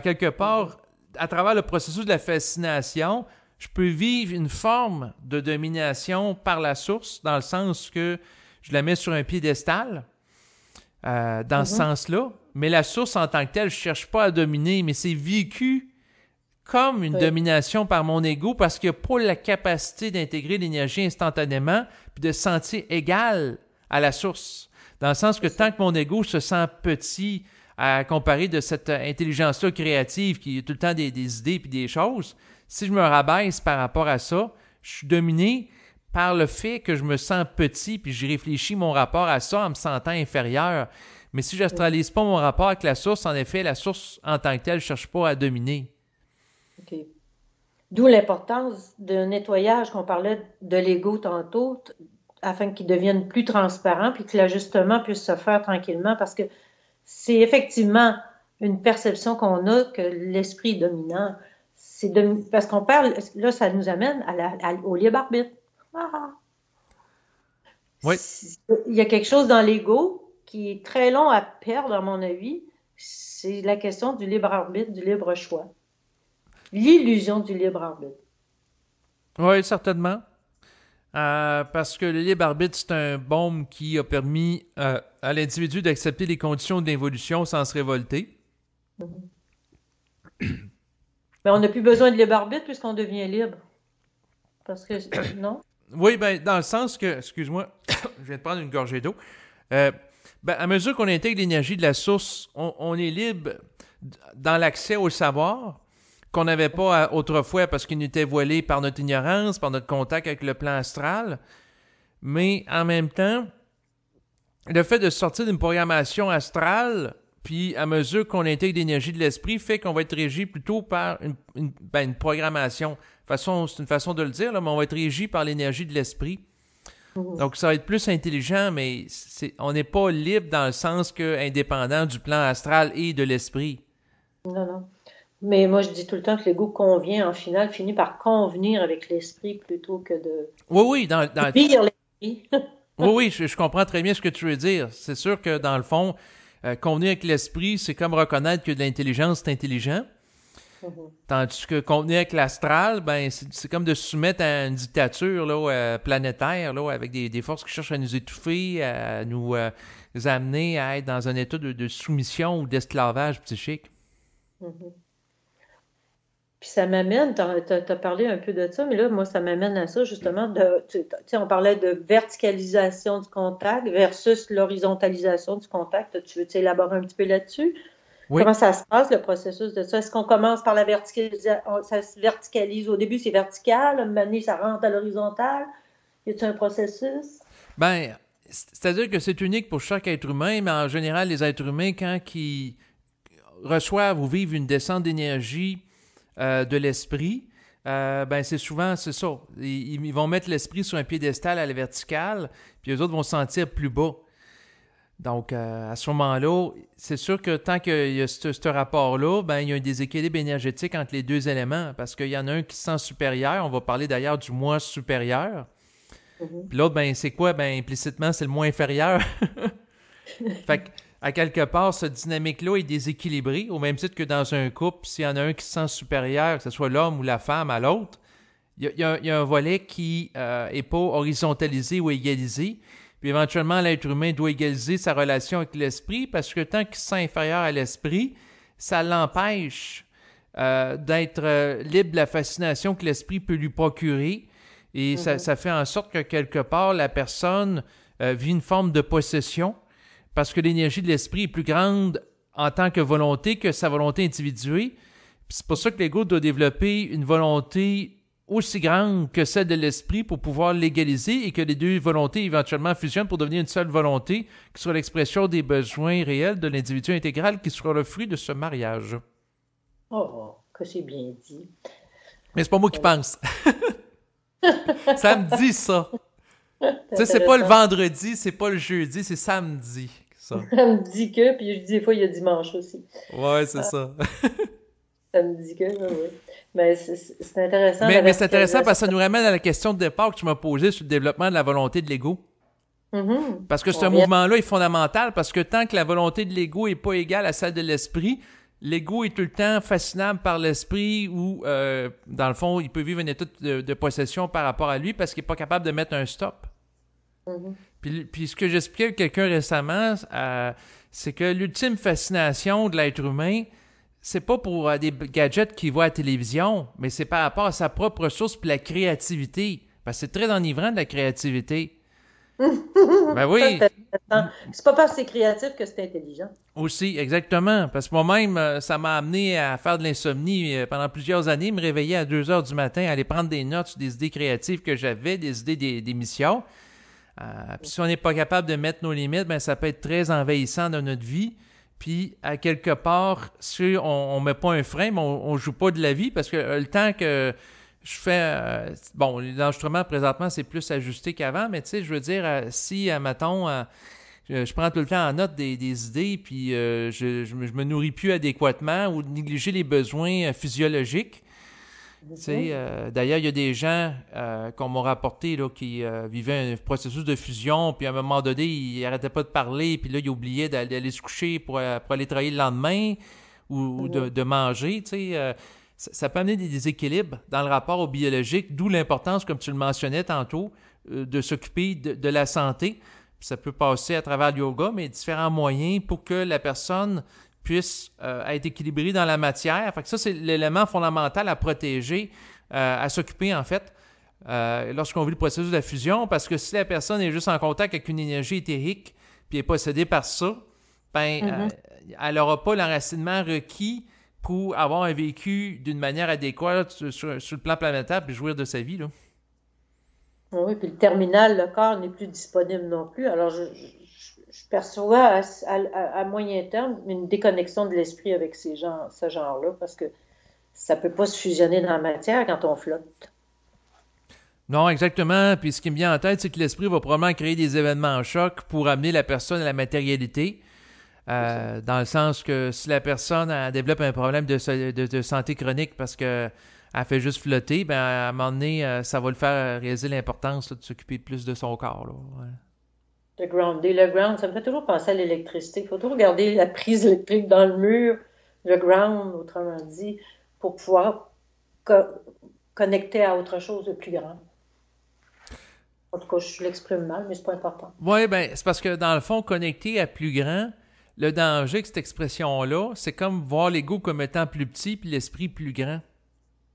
quelque part, à travers le processus de la fascination, je peux vivre une forme de domination par la source, dans le sens que je la mets sur un piédestal, dans ce sens-là. Mais la source en tant que telle, je ne cherche pas à dominer, mais c'est vécu comme une domination par mon ego parce qu'il n'y a pas la capacité d'intégrer l'énergie instantanément puis de se sentir égal à la source. Dans le sens que tant que mon ego se sent petit à comparer de cette intelligence-là créative qui a tout le temps des idées puis des choses, si je me rabaisse par rapport à ça, je suis dominé par le fait que je me sens petit puis je réfléchis mon rapport à ça en me sentant inférieur. Mais si je n'astralise pas mon rapport avec la source, en effet, la source en tant que telle, je ne cherche pas à dominer. OK. D'où l'importance d'un nettoyage qu'on parlait de l'ego tantôt, afin qu'ils deviennent plus transparents puis que l'ajustement puisse se faire tranquillement parce que c'est effectivement une perception qu'on a que l'esprit est dominant. Parce qu'on parle, là, ça nous amène au libre arbitre. Ah. Oui. Il y a quelque chose dans l'ego qui est très long à perdre, à mon avis. C'est la question du libre arbitre, du libre choix. L'illusion du libre arbitre. Oui, certainement. Parce que le libre arbitre, c'est un baume qui a permis à l'individu d'accepter les conditions de l'évolution sans se révolter. Mais on n'a plus besoin de libre arbitre puisqu'on devient libre. Parce que, non? Oui, ben, dans le sens que, excuse-moi, je viens de prendre une gorgée d'eau. À mesure qu'on intègre l'énergie de la source, on est libre dans l'accès au savoir qu'on n'avait pas autrefois parce qu'il nous était voilé par notre ignorance, par notre contact avec le plan astral. Mais en même temps, le fait de sortir d'une programmation astrale, puis à mesure qu'on intègre l'énergie de l'esprit, fait qu'on va être régi plutôt par une programmation. C'est une façon de le dire, là, mais on va être régi par l'énergie de l'esprit. Donc, ça va être plus intelligent, mais on n'est pas libre dans le sens que indépendant du plan astral et de l'esprit. Non, non. Mais moi, je dis tout le temps que l'ego convient, en finale, finit par convenir avec l'esprit plutôt que de... Oui, pire l'esprit. Oui, je comprends très bien ce que tu veux dire. C'est sûr que, dans le fond, convenir avec l'esprit, c'est comme reconnaître que de l'intelligence, c'est intelligent. Tandis que convenir avec l'astral, ben c'est comme de se soumettre à une dictature là, planétaire, là, avec des forces qui cherchent à nous étouffer, à nous amener à être dans un état de soumission ou d'esclavage psychique. Puis ça m'amène, t'as parlé un peu de ça, mais là, moi, ça m'amène à ça, justement, on parlait de verticalisation du contact versus l'horizontalisation du contact. Tu veux élaborer un petit peu là-dessus? Oui. Comment ça se passe, le processus de ça? Est-ce qu'on commence par la verticalisation? Ça se verticalise. Au début, c'est vertical. À un moment donné, ça rentre à l'horizontale. Y a-t-il un processus? Ben, c'est-à-dire que c'est unique pour chaque être humain, mais en général, les êtres humains, quand ils reçoivent ou vivent une descente d'énergie de l'esprit, ben c'est souvent, c'est ça. Ils vont mettre l'esprit sur un piédestal à la verticale, puis les autres vont se sentir plus bas. Donc, à ce moment-là, c'est sûr que tant qu'il y a ce rapport-là, ben, il y a un déséquilibre énergétique entre les deux éléments, parce qu'il y en a un qui se sent supérieur, on va parler d'ailleurs du moi supérieur, puis l'autre, ben, c'est quoi? Ben, implicitement, c'est le moi inférieur. Fait qu'à quelque part, cette dynamique-là est déséquilibrée, au même titre que dans un couple, s'il y en a un qui se sent supérieur, que ce soit l'homme ou la femme à l'autre, il y a un volet qui n'est pas horizontalisé ou égalisé. Puis éventuellement, l'être humain doit égaliser sa relation avec l'esprit parce que tant qu'il se sent inférieur à l'esprit, ça l'empêche d'être libre de la fascination que l'esprit peut lui procurer. Et ça fait en sorte que quelque part, la personne vit une forme de possession parce que l'énergie de l'esprit est plus grande en tant que volonté que sa volonté individuée. Puis c'est pour ça que l'ego doit développer une volonté aussi grande que celle de l'esprit pour pouvoir l'égaliser et que les deux volontés éventuellement fusionnent pour devenir une seule volonté qui sera l'expression des besoins réels de l'individu intégral qui sera le fruit de ce mariage. Oh, que c'est bien dit. Mais c'est pas moi qui pense. Ça me dit ça. Tu sais, c'est pas le vendredi, c'est pas le jeudi, c'est samedi. Ça me dit que, puis je dis des fois il y a dimanche aussi. Ouais, c'est ça. Ça me dit que, oui. Mais c'est intéressant. Mais c'est intéressant parce que ça nous ramène à la question de départ que tu m'as posée sur le développement de la volonté de l'ego. Parce que ce mouvement-là est fondamental parce que tant que la volonté de l'ego n'est pas égale à celle de l'esprit, l'ego est tout le temps fascinable par l'esprit ou, dans le fond, il peut vivre un état de possession par rapport à lui parce qu'il n'est pas capable de mettre un stop. Puis ce que j'expliquais à quelqu'un récemment, c'est que l'ultime fascination de l'être humain, c'est pas pour des gadgets qu'il voit à la télévision, mais c'est par rapport à sa propre source puis la créativité. Parce que c'est très enivrant de la créativité. Ben oui. C'est pas parce que c'est créatif que c'est intelligent. Aussi, exactement. Parce que moi-même, ça m'a amené à faire de l'insomnie pendant plusieurs années, me réveiller à 2 heures du matin, aller prendre des notes sur des idées créatives que j'avais, des idées d'émissions. Puis si on n'est pas capable de mettre nos limites, ben ça peut être très envahissant dans notre vie. Puis, à quelque part, si on met pas un frein, mais on joue pas de la vie, parce que le temps que je fais... bon, l'enregistrement, présentement, c'est plus ajusté qu'avant, mais tu sais, je veux dire, si, mettons, je prends tout le temps en note des idées, puis je me nourris plus adéquatement ou négliger les besoins physiologiques. D'ailleurs, il y a des gens qu'on m'a rapporté là, qui vivaient un processus de fusion, puis à un moment donné, ils n'arrêtaient pas de parler, puis là, ils oubliaient d'aller se coucher pour aller travailler le lendemain ou de manger. Ça peut amener des déséquilibres dans le rapport au biologique, d'où l'importance, comme tu le mentionnais tantôt, de s'occuper de la santé. Puis ça peut passer à travers le yoga, mais différents moyens pour que la personne puisse être équilibré dans la matière. Fait que ça, c'est l'élément fondamental à protéger, à s'occuper, en fait, lorsqu'on vit le processus de la fusion, parce que si la personne est juste en contact avec une énergie éthérique, puis est possédée par ça, ben, elle n'aura pas l'enracinement requis pour avoir un vécu d'une manière adéquate sur le plan planétaire, puis jouir de sa vie, là. Oui, puis le terminal, le corps n'est plus disponible non plus. Alors, je perçois à moyen terme une déconnexion de l'esprit avec ce genre-là, parce que ça ne peut pas se fusionner dans la matière quand on flotte. Non, exactement. Puis ce qui me vient en tête, c'est que l'esprit va probablement créer des événements en choc pour amener la personne à la matérialité. Dans le sens que si la personne développe un problème de santé chronique parce qu'elle fait juste flotter, ben à un moment donné, ça va le faire réaliser l'importance là, de s'occuper plus de son corps. Là. Ouais. Le ground, ça me fait toujours penser à l'électricité. Il faut toujours regarder la prise électrique dans le mur, le ground, autrement dit, pour pouvoir connecter à autre chose de plus grand. En tout cas, je l'exprime mal, mais c'est pas important. Oui, ben c'est parce que dans le fond, connecter à plus grand, le danger de cette expression-là, c'est comme voir l'ego comme étant plus petit puis l'esprit plus grand.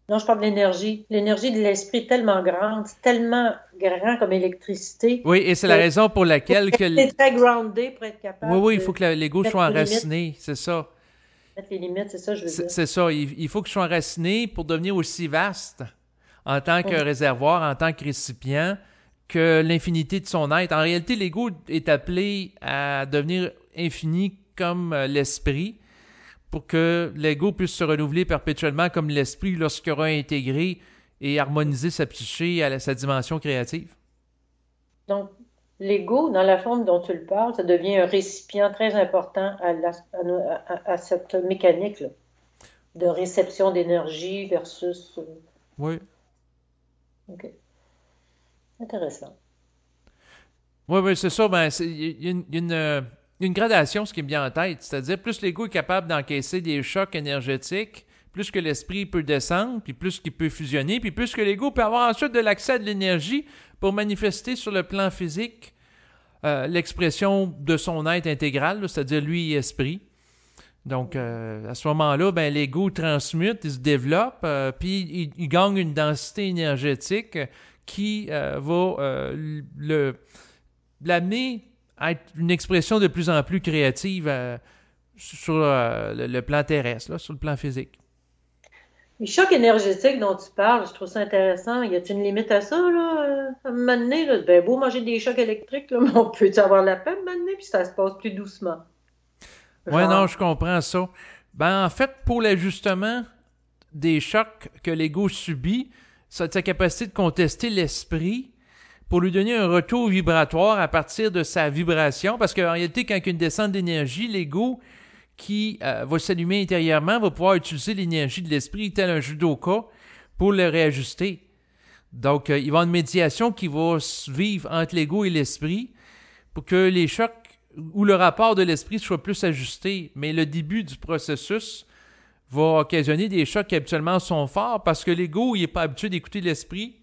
Non, je parle de l'énergie. L'énergie de l'esprit est tellement grande, c'est tellement grand comme électricité. Oui, et c'est la raison pour laquelle... C'est très groundé pour être capable. Oui, il faut que l'ego soit enraciné, c'est ça. Mettre les limites, c'est ça, je veux dire. C'est ça, il faut que je sois enraciné pour devenir aussi vaste en tant que réservoir, en tant que récipient, que l'infinité de son être. En réalité, l'ego est appelé à devenir infini comme l'esprit, pour que l'ego puisse se renouveler perpétuellement comme l'esprit lorsqu'il aura intégré et harmonisé sa psyché à sa dimension créative. Donc, l'ego, dans la forme dont tu le parles, ça devient un récipient très important à cette mécanique-là, de réception d'énergie versus... Oui. OK. Intéressant. Oui, c'est ça. Ben, il y a une gradation, ce qui me vient en tête. C'est-à-dire, plus l'ego est capable d'encaisser des chocs énergétiques, plus que l'esprit peut descendre, puis plus qu'il peut fusionner, puis plus que l'ego peut avoir ensuite de l'accès à de l'énergie pour manifester sur le plan physique l'expression de son être intégral, là, c'est-à-dire lui et esprit. Donc, à ce moment-là, ben, l'ego transmute, il se développe, puis il gagne une densité énergétique qui va l'amener à être une expression de plus en plus créative sur le plan terrestre, là, sur le plan physique. Les chocs énergétiques dont tu parles, je trouve ça intéressant. Y a-t-il une limite à ça, là? À un moment donné, là, ben, beau manger des chocs électriques, là, mais on peut avoir la paix à un moment donné, puis ça se passe plus doucement. Oui, non, je comprends ça. Ben, en fait, pour l'ajustement des chocs que l'ego subit, ça a sa capacité de contester l'esprit pour lui donner un retour vibratoire à partir de sa vibration, parce qu'en réalité, quand il y a une descente d'énergie, l'ego qui va s'allumer intérieurement va pouvoir utiliser l'énergie de l'esprit tel un judoka pour le réajuster. Donc, il va y avoir une médiation qui va vivre entre l'ego et l'esprit pour que les chocs ou le rapport de l'esprit soit plus ajusté. Mais le début du processus va occasionner des chocs qui habituellement sont forts parce que l'ego, il n'est pas habitué d'écouter l'esprit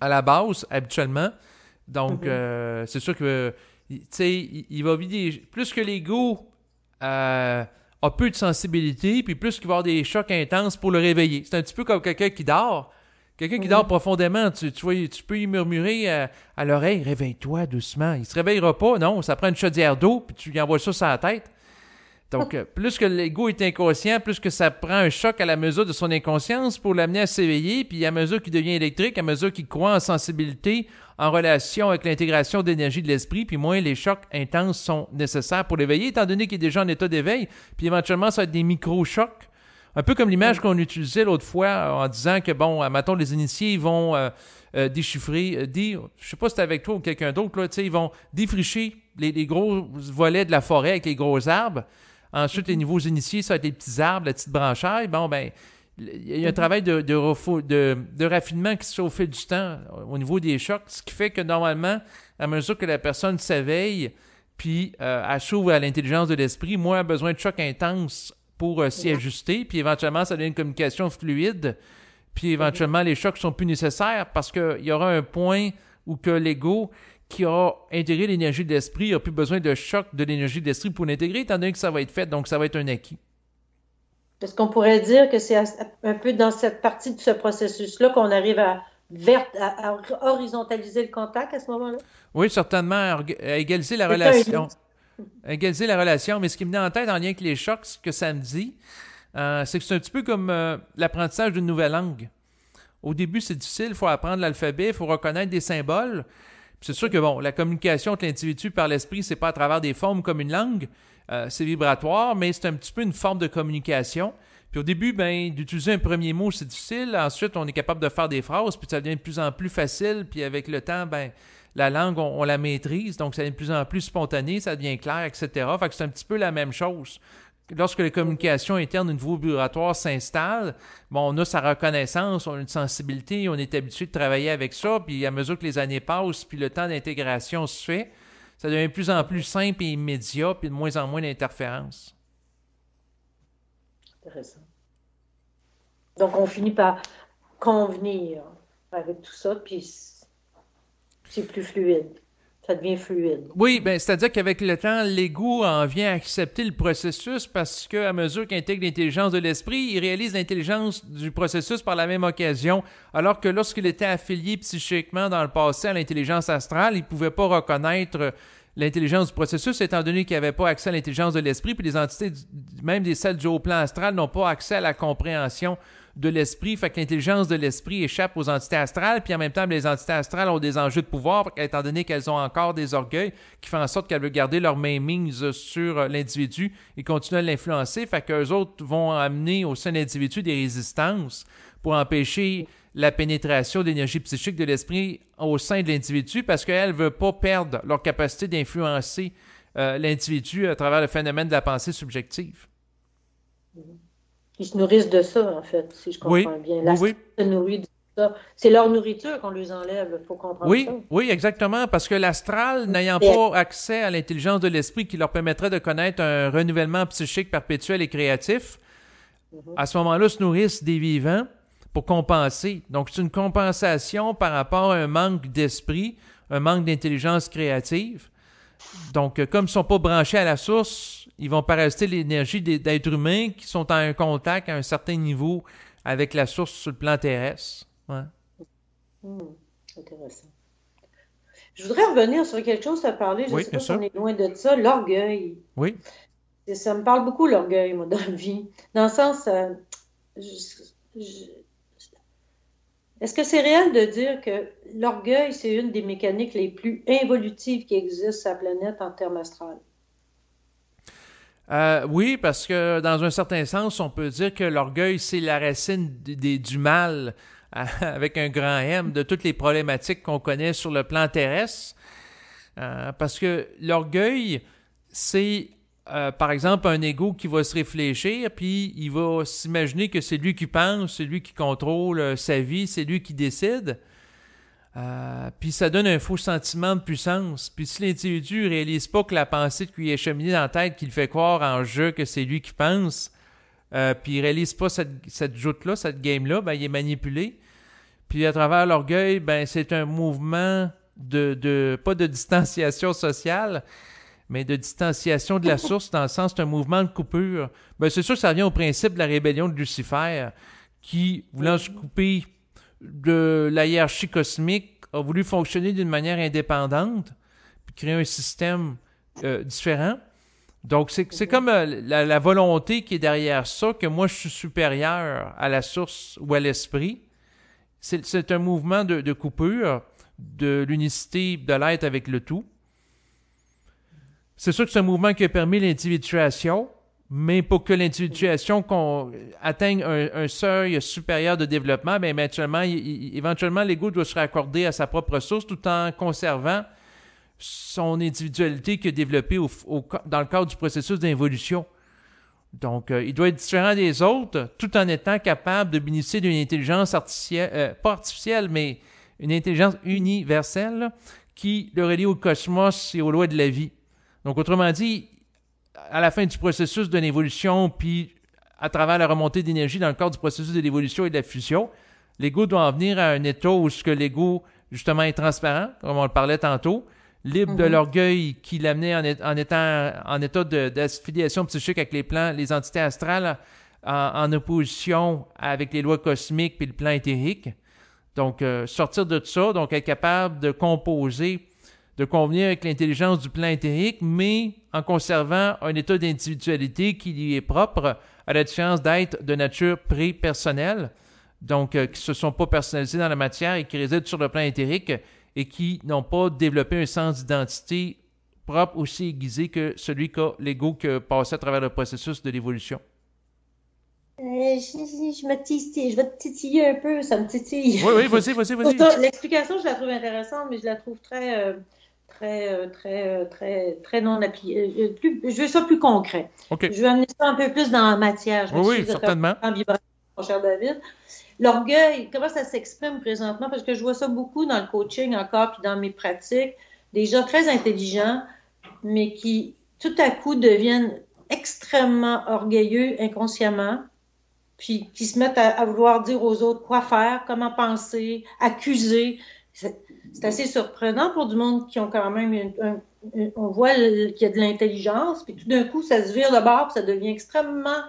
à la base, habituellement. Donc, c'est sûr que, tu sais, il va vivre plus que l'ego a peu de sensibilité, puis plus qu'il va avoir des chocs intenses pour le réveiller. C'est un petit peu comme quelqu'un qui dort. Quelqu'un qui dort profondément, tu peux y murmurer à l'oreille, « Réveille-toi doucement ». Il ne se réveillera pas, non, ça prend une chaudière d'eau, puis tu lui envoies ça sur la tête. Donc, plus que l'ego est inconscient, plus que ça prend un choc à la mesure de son inconscience pour l'amener à s'éveiller, puis à mesure qu'il devient électrique, à mesure qu'il croit en sensibilité, en relation avec l'intégration d'énergie de l'esprit, puis moins les chocs intenses sont nécessaires pour l'éveiller, étant donné qu'il est déjà en état d'éveil, puis éventuellement, ça va être des micro-chocs Un peu comme l'image qu'on utilisait l'autre fois en disant que, bon, mettons, les initiés, ils vont déchiffrer, je sais pas si c'était avec toi ou quelqu'un d'autre, là, tu sais, ils vont défricher les gros volets de la forêt avec les gros arbres. Ensuite, les nouveaux initiés, ça va être les petits arbres, la petite branchaille. Bon, ben, il y a un travail de raffinement qui se fait au fil du temps au niveau des chocs, ce qui fait que normalement, à mesure que la personne s'éveille, puis elle s'ouvre à l'intelligence de l'esprit, moi, elle a besoin de chocs intenses pour s'y ajuster, puis éventuellement, ça devient une communication fluide, puis éventuellement, les chocs sont plus nécessaires parce qu'il y aura un point où que l'ego qui a intégré l'énergie de l'esprit n'a plus besoin de choc de l'énergie de l'esprit pour l'intégrer, étant donné que ça va être fait, donc ça va être un acquis. Est-ce qu'on pourrait dire que c'est un peu dans cette partie de ce processus-là qu'on arrive à horizontaliser le contact à ce moment-là? Oui, certainement, à égaliser la relation. Égaliser la relation, mais ce qui me vient en tête en lien avec les chocs, ce que ça me dit, c'est que c'est un petit peu comme l'apprentissage d'une nouvelle langue. Au début, c'est difficile, il faut apprendre l'alphabet, il faut reconnaître des symboles. Puis c'est sûr que, bon, la communication entre l'individu par l'esprit, c'est pas à travers des formes comme une langue, c'est vibratoire, mais c'est un petit peu une forme de communication. Puis au début, ben, d'utiliser un premier mot, c'est difficile. Ensuite, on est capable de faire des phrases, puis ça devient de plus en plus facile. Puis avec le temps, ben, la langue, on la maîtrise, donc ça devient de plus en plus spontané, ça devient clair, etc. Fait que c'est un petit peu la même chose. Lorsque les communications internes au niveau vibratoire s'installent, bon, on a sa reconnaissance, on a une sensibilité, on est habitué de travailler avec ça, puis à mesure que les années passent, puis le temps d'intégration se fait, ça devient de plus en plus simple et immédiat, puis de moins en moins d'interférences. Intéressant. Donc, on finit par convenir avec tout ça, puis c'est plus fluide. Ça devient fluide. Oui, ben, c'est-à-dire qu'avec le temps, l'ego en vient à accepter le processus parce qu'à mesure qu'il intègre l'intelligence de l'esprit, il réalise l'intelligence du processus par la même occasion, alors que lorsqu'il était affilié psychiquement dans le passé à l'intelligence astrale, il ne pouvait pas reconnaître l'intelligence du processus, étant donné qu'il n'avait pas accès à l'intelligence de l'esprit, puis les entités, même des celles du haut plan astral, n'ont pas accès à la compréhension de l'esprit, fait que l'intelligence de l'esprit échappe aux entités astrales, puis en même temps, les entités astrales ont des enjeux de pouvoir, étant donné qu'elles ont encore des orgueils, qui font en sorte qu'elles veulent garder leur main mise sur l'individu et continuer à l'influencer, fait qu'eux autres vont amener au sein de l'individu des résistances pour empêcher la pénétration d'énergie psychique de l'esprit au sein de l'individu, parce qu'elles ne veulent pas perdre leur capacité d'influencer l'individu à travers le phénomène de la pensée subjective. Ils se nourrissent de ça, en fait, si je comprends bien. Oui. Se nourrit de ça. C'est leur nourriture qu'on les enlève, il faut comprendre ça. Oui, exactement, parce que l'astral, n'ayant pas accès à l'intelligence de l'esprit qui leur permettrait de connaître un renouvellement psychique perpétuel et créatif, à ce moment-là, se nourrissent des vivants pour compenser. Donc, c'est une compensation par rapport à un manque d'esprit, un manque d'intelligence créative. Donc, comme ils ne sont pas branchés à la source, ils vont parasiter l'énergie d'êtres humains qui sont en contact à un certain niveau avec la source sur le plan terrestre. Ouais. Intéressant. Je voudrais revenir sur quelque chose que tu as parlé, je ne sais pas si on est loin de ça, l'orgueil. Oui. Ça me parle beaucoup, l'orgueil, moi, dans la vie. Dans le sens, est-ce que c'est réel de dire que l'orgueil, c'est une des mécaniques les plus involutives qui existent sur la planète en termes astrales? Oui, parce que dans un certain sens, on peut dire que l'orgueil, c'est la racine du mal, avec un grand M, de toutes les problématiques qu'on connaît sur le plan terrestre. Parce que l'orgueil, c'est, par exemple, un ego qui va se réfléchir, puis il va s'imaginer que c'est lui qui pense, c'est lui qui contrôle sa vie, c'est lui qui décide. Puis ça donne un faux sentiment de puissance. Puis si l'individu ne réalise pas que la pensée qui lui est cheminée dans la tête, qui le fait croire en jeu que c'est lui qui pense, puis il ne réalise pas cette joute-là, cette game-là, ben, il est manipulé. Puis à travers l'orgueil, ben, c'est un mouvement pas de distanciation sociale, mais de distanciation de la source, dans le sens c'est un mouvement de coupure. Ben, c'est sûr que ça revient au principe de la rébellion de Lucifer, qui, voulant se couper de la hiérarchie cosmique, a voulu fonctionner d'une manière indépendante, puis créer un système différent. Donc, c'est comme la volonté qui est derrière ça, que moi, je suis supérieur à la source ou à l'esprit. C'est un mouvement de coupure de l'unicité de l'être avec le tout. C'est sûr que c'est un mouvement qui a permis l'individuation, Mais pour que l'individuation atteigne un seuil supérieur de développement, bien, éventuellement, l'ego doit se raccorder à sa propre source tout en conservant son individualité qu'il a développée dans le cadre du processus d'involution. Donc, il doit être différent des autres tout en étant capable de bénéficier d'une intelligence artificielle, pas artificielle, mais une intelligence universelle là, qui le relie au cosmos et aux lois de la vie. Donc, autrement dit, à la fin du processus de l'évolution, puis à travers la remontée d'énergie dans le cadre du processus de l'évolution et de la fusion, l'ego doit en venir à un état où l'ego, justement, est transparent, comme on le parlait tantôt, libre de l'orgueil qui l'amenait en état d'affiliation psychique avec les entités astrales, en opposition avec les lois cosmiques puis le plan éthérique. Donc, sortir de ça, donc être capable de composer, de convenir avec l'intelligence du plan éthérique, mais en conservant un état d'individualité qui lui est propre, à la différence d'être de nature pré-personnelle, donc qui ne se sont pas personnalisés dans la matière et qui résident sur le plan éthérique et qui n'ont pas développé un sens d'identité propre aussi aiguisé que celui qu'a l'ego qui a passé à travers le processus de l'évolution. Je vais te titiller un peu, ça me titille. Oui, vas-y. L'explication, je la trouve intéressante, mais je la trouve très non appliquée. Je veux ça plus concret. Okay. Je veux amener ça un peu plus dans la matière. Oui, certainement. En vibration, mon cher David. L'orgueil, comment ça s'exprime présentement? Parce que je vois ça beaucoup dans le coaching encore, puis dans mes pratiques. Des gens très intelligents, mais qui, tout à coup, deviennent extrêmement orgueilleux inconsciemment, puis qui se mettent à vouloir dire aux autres quoi faire, comment penser, accuser. C'est assez surprenant pour du monde qui ont quand même on voit qu'il y a de l'intelligence, puis tout d'un coup, ça se vire de bord, puis ça devient extrêmement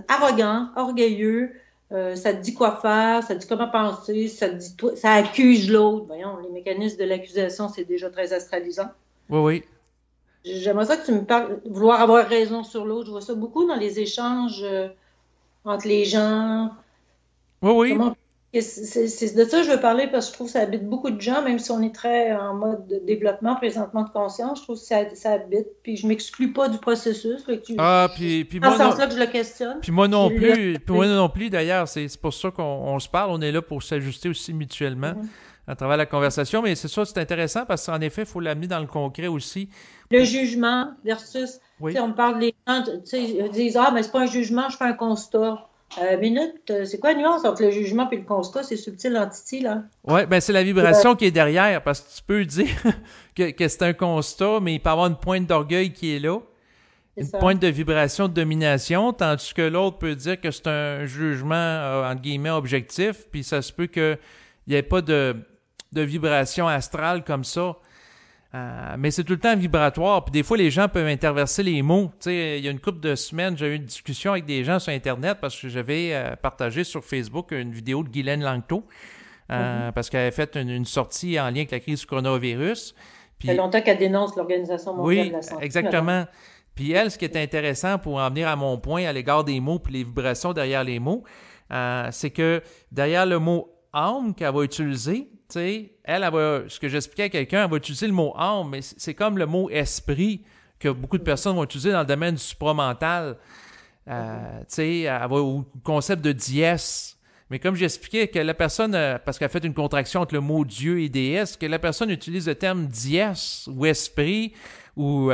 arrogant, orgueilleux. Ça te dit quoi faire, ça te dit comment penser, ça accuse l'autre. Voyons, les mécanismes de l'accusation, c'est déjà très astralisant. Oui. J'aimerais ça que tu me parles, vouloir avoir raison sur l'autre. Je vois ça beaucoup dans les échanges entre les gens. Oui. C'est de ça que je veux parler parce que je trouve que ça habite beaucoup de gens, même si on est très en mode de développement présentement de conscience. Je trouve que ça habite. Puis je m'exclus pas du processus. Puis dans ce sens-là que je le questionne. Puis moi non plus, d'ailleurs. C'est pour ça qu'on se parle. On est là pour s'ajuster aussi mutuellement à travers la conversation. Mais c'est ça, c'est intéressant parce qu'en effet, il faut l'amener dans le concret aussi. Le jugement versus... Oui. On parle des gens, ils disent « Ah, mais c'est pas un jugement, je fais un constat. » Minute, c'est quoi la nuance entre le jugement et le constat? C'est subtil l'entité, là. Oui, bien c'est la vibration qui est derrière, parce que tu peux dire que c'est un constat, mais il peut y avoir une pointe d'orgueil qui est là, pointe de vibration de domination, tandis que l'autre peut dire que c'est un jugement, entre guillemets, objectif, puis ça se peut qu'il n'y ait pas de vibration astrale comme ça. Mais c'est tout le temps vibratoire. Puis des fois, les gens peuvent interverser les mots. Tu sais, il y a une couple de semaines, j'ai eu une discussion avec des gens sur Internet parce que j'avais partagé sur Facebook une vidéo de Guylaine Langto parce qu'elle avait fait une sortie en lien avec la crise du coronavirus. Puis, ça fait longtemps qu'elle dénonce l'Organisation mondiale de la santé. Oui, exactement. Puis elle, ce qui est intéressant pour en venir à mon point à l'égard des mots puis les vibrations derrière les mots, c'est que derrière le mot « âme » qu'elle va utiliser, tu sais, elle va, ce que j'expliquais à quelqu'un, elle va utiliser le mot « âme », mais c'est comme le mot « esprit » que beaucoup de personnes vont utiliser dans le domaine du supramental. Tu sais, elle va au concept de dièse. Mais comme j'expliquais que la personne, parce qu'elle a fait une contraction entre le mot Dieu et déesse, que la personne utilise le terme dièse ou esprit ou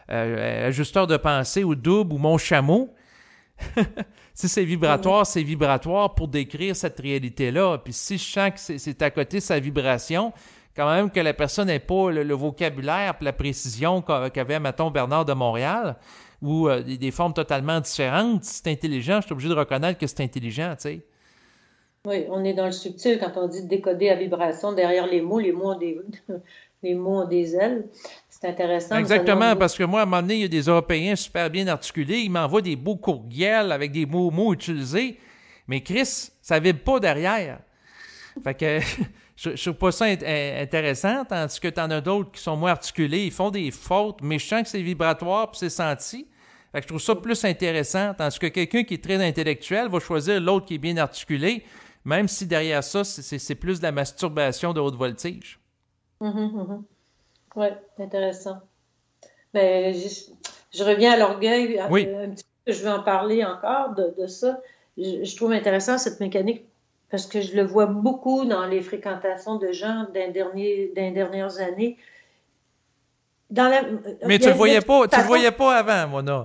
ajusteur de pensée ou double ou mon chameau. Si c'est vibratoire pour décrire cette réalité-là. Puis si je sens que c'est à côté de sa vibration, quand même que la personne n'ait pas le vocabulaire et la précision qu'avait, mettons, Bernard de Montréal, ou des formes totalement différentes, si c'est intelligent, je suis obligé de reconnaître que c'est intelligent, tu sais. Oui, on est dans le subtil quand on dit décoder à vibration. Derrière les mots ont des ailes. C'est intéressant. Exactement, parce que moi, à un moment donné, il y a des Européens super bien articulés, ils m'envoient des beaux courriels avec des mots utilisés, mais Chris, ça ne vibre pas derrière. Fait que je trouve pas ça intéressant, tandis que tu en as d'autres qui sont moins articulés, ils font des fautes, mais je sens que c'est vibratoire puis c'est senti. Fait que je trouve ça plus intéressant, tandis que quelqu'un qui est très intellectuel va choisir l'autre qui est bien articulé, même si derrière ça, c'est plus de la masturbation de haute voltige. Oui, intéressant. Ben, je reviens à l'orgueil, Oui. un petit peu, je veux en parler encore de ça. Je trouve intéressant cette mécanique parce que je le vois beaucoup dans les fréquentations de gens dans les dernières années. Dans la, Mais il y a tu le façon, voyais pas avant, Mona.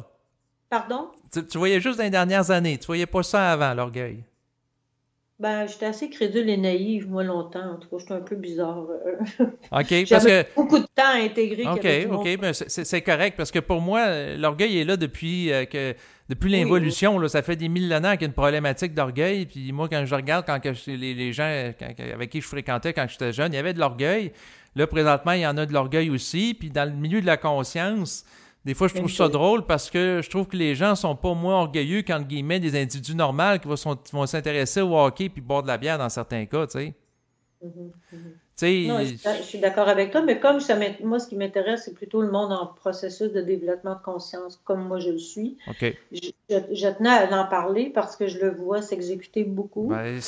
pardon? Tu voyais juste dans les dernières années. Tu voyais pas ça avant, l'orgueil. Ben, j'étais assez crédule et naïve, moi, longtemps. En tout cas, j'étais un peu bizarre. OK? Parce J'avais que beaucoup de temps à intégrer qu'il y OK, avait du monde. OK, ben c'est correct parce que pour moi, l'orgueil est là depuis Oui, oui. l'involution. Là, ça fait des millénaires qu'il y a une problématique d'orgueil. Puis moi, quand je regarde, les gens avec qui je fréquentais quand j'étais jeune, il y avait de l'orgueil. Là, présentement, il y en a de l'orgueil aussi. Puis dans le milieu de la conscience, des fois, je trouve Même ça chose. drôle parce que je trouve que les gens sont pas moins orgueilleux qu'entre guillemets des individus normaux qui vont s'intéresser au hockey puis boire de la bière dans certains cas, tu sais. Mhm, mhm. Non, Tu sais, je suis d'accord avec toi, mais comme moi, ce qui m'intéresse, c'est plutôt le monde en processus de développement de conscience, comme moi je le suis. OK. Je tenais à en parler parce que je le vois s'exécuter beaucoup. Ben,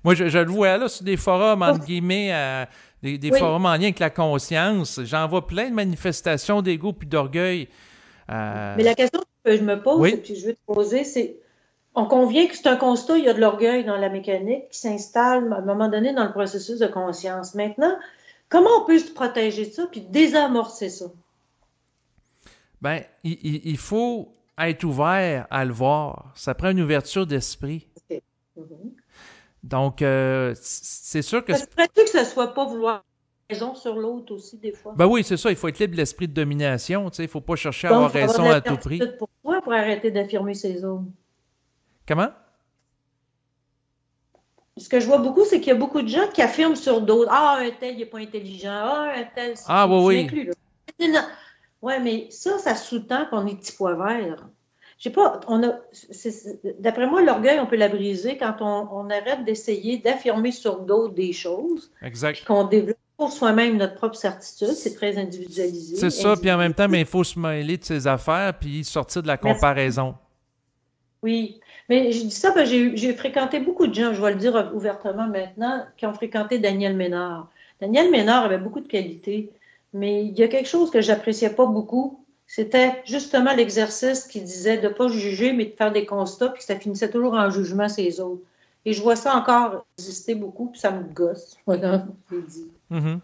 moi, je le vois là sur des forums, entre guillemets, des Oui, forums en lien avec la conscience. J'en vois plein de manifestations d'ego puis d'orgueil. mais Euh, la question que je me pose, et oui, puis je veux te poser, c'est, on convient que c'est un constat, il y a de l'orgueil dans la mécanique qui s'installe à un moment donné dans le processus de conscience. Maintenant, comment on peut se protéger de ça puis désamorcer ça? ben, il faut être ouvert à le voir. Ça prend une ouverture d'esprit. Ok. Mhm. Donc, c'est sûr que... Ça se pourrait-tu que ce soit pas vouloir raison sur l'autre aussi, des fois? Ben oui, c'est ça, il faut être libre de l'esprit de domination. Tu sais, il ne faut pas chercher à Donc, avoir il faut avoir de raison la à tout prix. certitude pour toi pour arrêter d'affirmer ses autres. Comment? Ce que je vois beaucoup, c'est qu'il y a beaucoup de gens qui affirment sur d'autres. Ah, un tel, il n'est pas intelligent. Ah, un tel, Ah oui, je oui. m'inclus là. Non. Ouais, mais ça sous-tend qu'on est petit pois vert. Je sais pas, d'après moi, l'orgueil, on peut la briser quand on arrête d'essayer d'affirmer sur d'autres des choses, Exact. puis qu'on développe pour soi-même notre propre certitude. C'est très C'est individualisé, ça, puis en même individuel. temps, ben, il faut se mêler de ses affaires puis sortir de la Merci. comparaison. Oui, mais je dis ça parce que j'ai fréquenté beaucoup de gens, je vais le dire ouvertement maintenant, qui ont fréquenté Daniel Ménard. Daniel Ménard avait beaucoup de qualités, mais il y a quelque chose que j'appréciais pas beaucoup. C'était justement l'exercice qui disait de ne pas juger, mais de faire des constats, puis que ça finissait toujours en jugement ses autres. Et je vois ça encore exister beaucoup, puis ça me gosse. Voilà, j'ai dit. Mhm.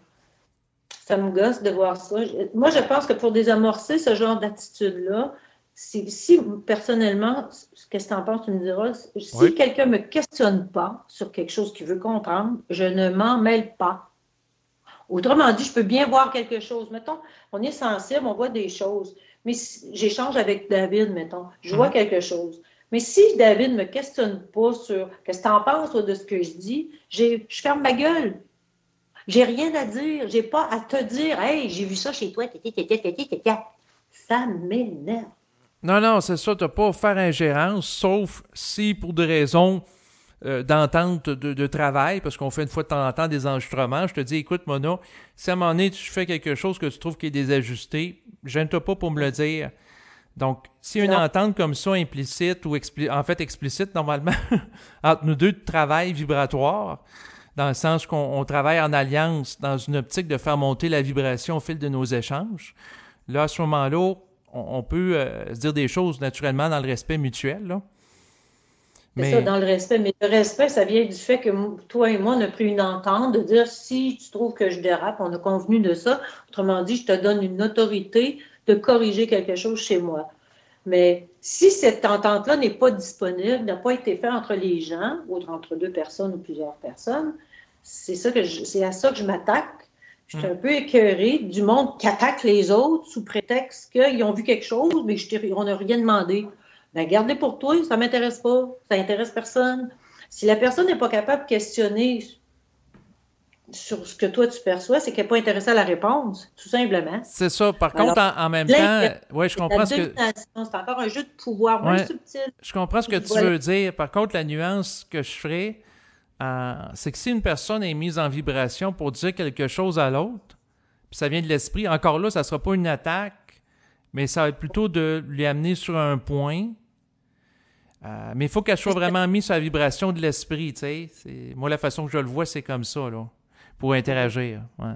Ça me gosse de voir ça. Moi, je pense que pour désamorcer ce genre d'attitude-là, si personnellement, qu'est-ce que tu en penses, tu me diras, Oui. si quelqu'un ne me questionne pas sur quelque chose qu'il veut comprendre, je ne m'en mêle pas. Autrement dit, je peux bien voir quelque chose. Mettons, on est sensible, on voit des choses. Mais si, j'échange avec David, mettons, je vois Mhm. quelque chose. Mais si David ne me questionne pas sur qu'est-ce que tu en penses toi, de ce que je dis, je ferme ma gueule. J'ai rien à dire. J'ai pas à te dire, hey, j'ai vu ça chez toi. Ça m'énerve. Non, non, c'est ça, tu n'as pas à faire ingérence, sauf si pour des raisons d'entente de travail, parce qu'on fait une fois de temps en temps des enregistrements, je te dis, écoute, Mona, si à un moment donné, tu fais quelque chose que tu trouves qui est désajusté, gêne-toi pas pour me le dire. Donc, s'il y a une Non. entente comme ça, implicite ou en fait explicite, normalement, entre nous deux de travail vibratoire, dans le sens qu'on travaille en alliance dans une optique de faire monter la vibration au fil de nos échanges, là, à ce moment-là, on peut se dire des choses naturellement dans le respect mutuel, là. C'est ça, Mais dans le respect. Mais le respect, ça vient du fait que toi et moi, on a pris une entente de dire si tu trouves que je dérape, on a convenu de ça. Autrement dit, je te donne une autorité de corriger quelque chose chez moi. Mais si cette entente-là n'est pas disponible, n'a pas été faite entre les gens, ou entre deux personnes ou plusieurs personnes, c'est à ça que je m'attaque. Je suis hum, un peu écœurée du monde qui attaque les autres sous prétexte qu'ils ont vu quelque chose, mais on n'a rien demandé. Ben, gardez pour toi, ça ne m'intéresse pas, ça n'intéresse personne. Si la personne n'est pas capable de questionner sur ce que toi tu perçois, c'est qu'elle n'est pas intéressée à la réponse, tout simplement. c'est ça. Par Alors, contre, en même temps, l'inverse, ouais, je c'est la comprends ce que domination, c'est encore un jeu de pouvoir moins ouais, subtil. je comprends ce que tu Voilà. veux dire. Par contre, la nuance que je ferais, c'est que si une personne est mise en vibration pour dire quelque chose à l'autre, puis ça vient de l'esprit, encore là, ça ne sera pas une attaque, mais ça va être plutôt de lui amener sur un point. Mais il faut qu'elle soit vraiment mise sur la vibration de l'esprit, tu sais. Moi, la façon que je le vois, c'est comme ça, là, pour interagir. Ouais.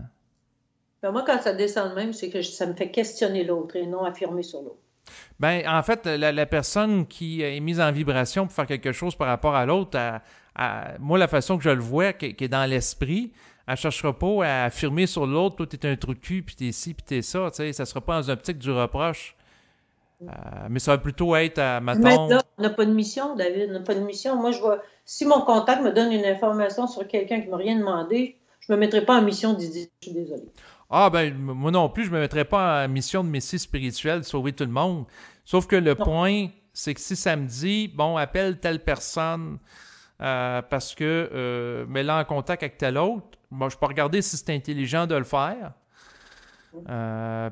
Ben, moi, quand ça descend de même, c'est que ça me fait questionner l'autre et non affirmer sur l'autre. Ben, en fait, la personne qui est mise en vibration pour faire quelque chose par rapport à l'autre, moi, la façon que je le vois, qui est dans l'esprit, elle ne cherchera pas à affirmer sur l'autre, toi, t'es un trou de cul, puis t'es ci, puis t'es ça, tu sais, ça sera pas dans une optique du reproche. Mais ça va plutôt être, Mais mettons... là, on n'a pas de mission, David, on n'a pas de mission. Moi, je vois, si mon contact me donne une information sur quelqu'un qui ne m'a rien demandé, je ne me mettrai pas en mission d'y dire, je suis désolée. Ah, ben, moi non plus, je me mettrais pas en mission de messie spirituelle de sauver tout le monde. Sauf que le Non. point, c'est que si ça me dit, bon, appelle telle personne parce que mets-la en contact avec telle autre, moi, je peux regarder si c'est intelligent de le faire.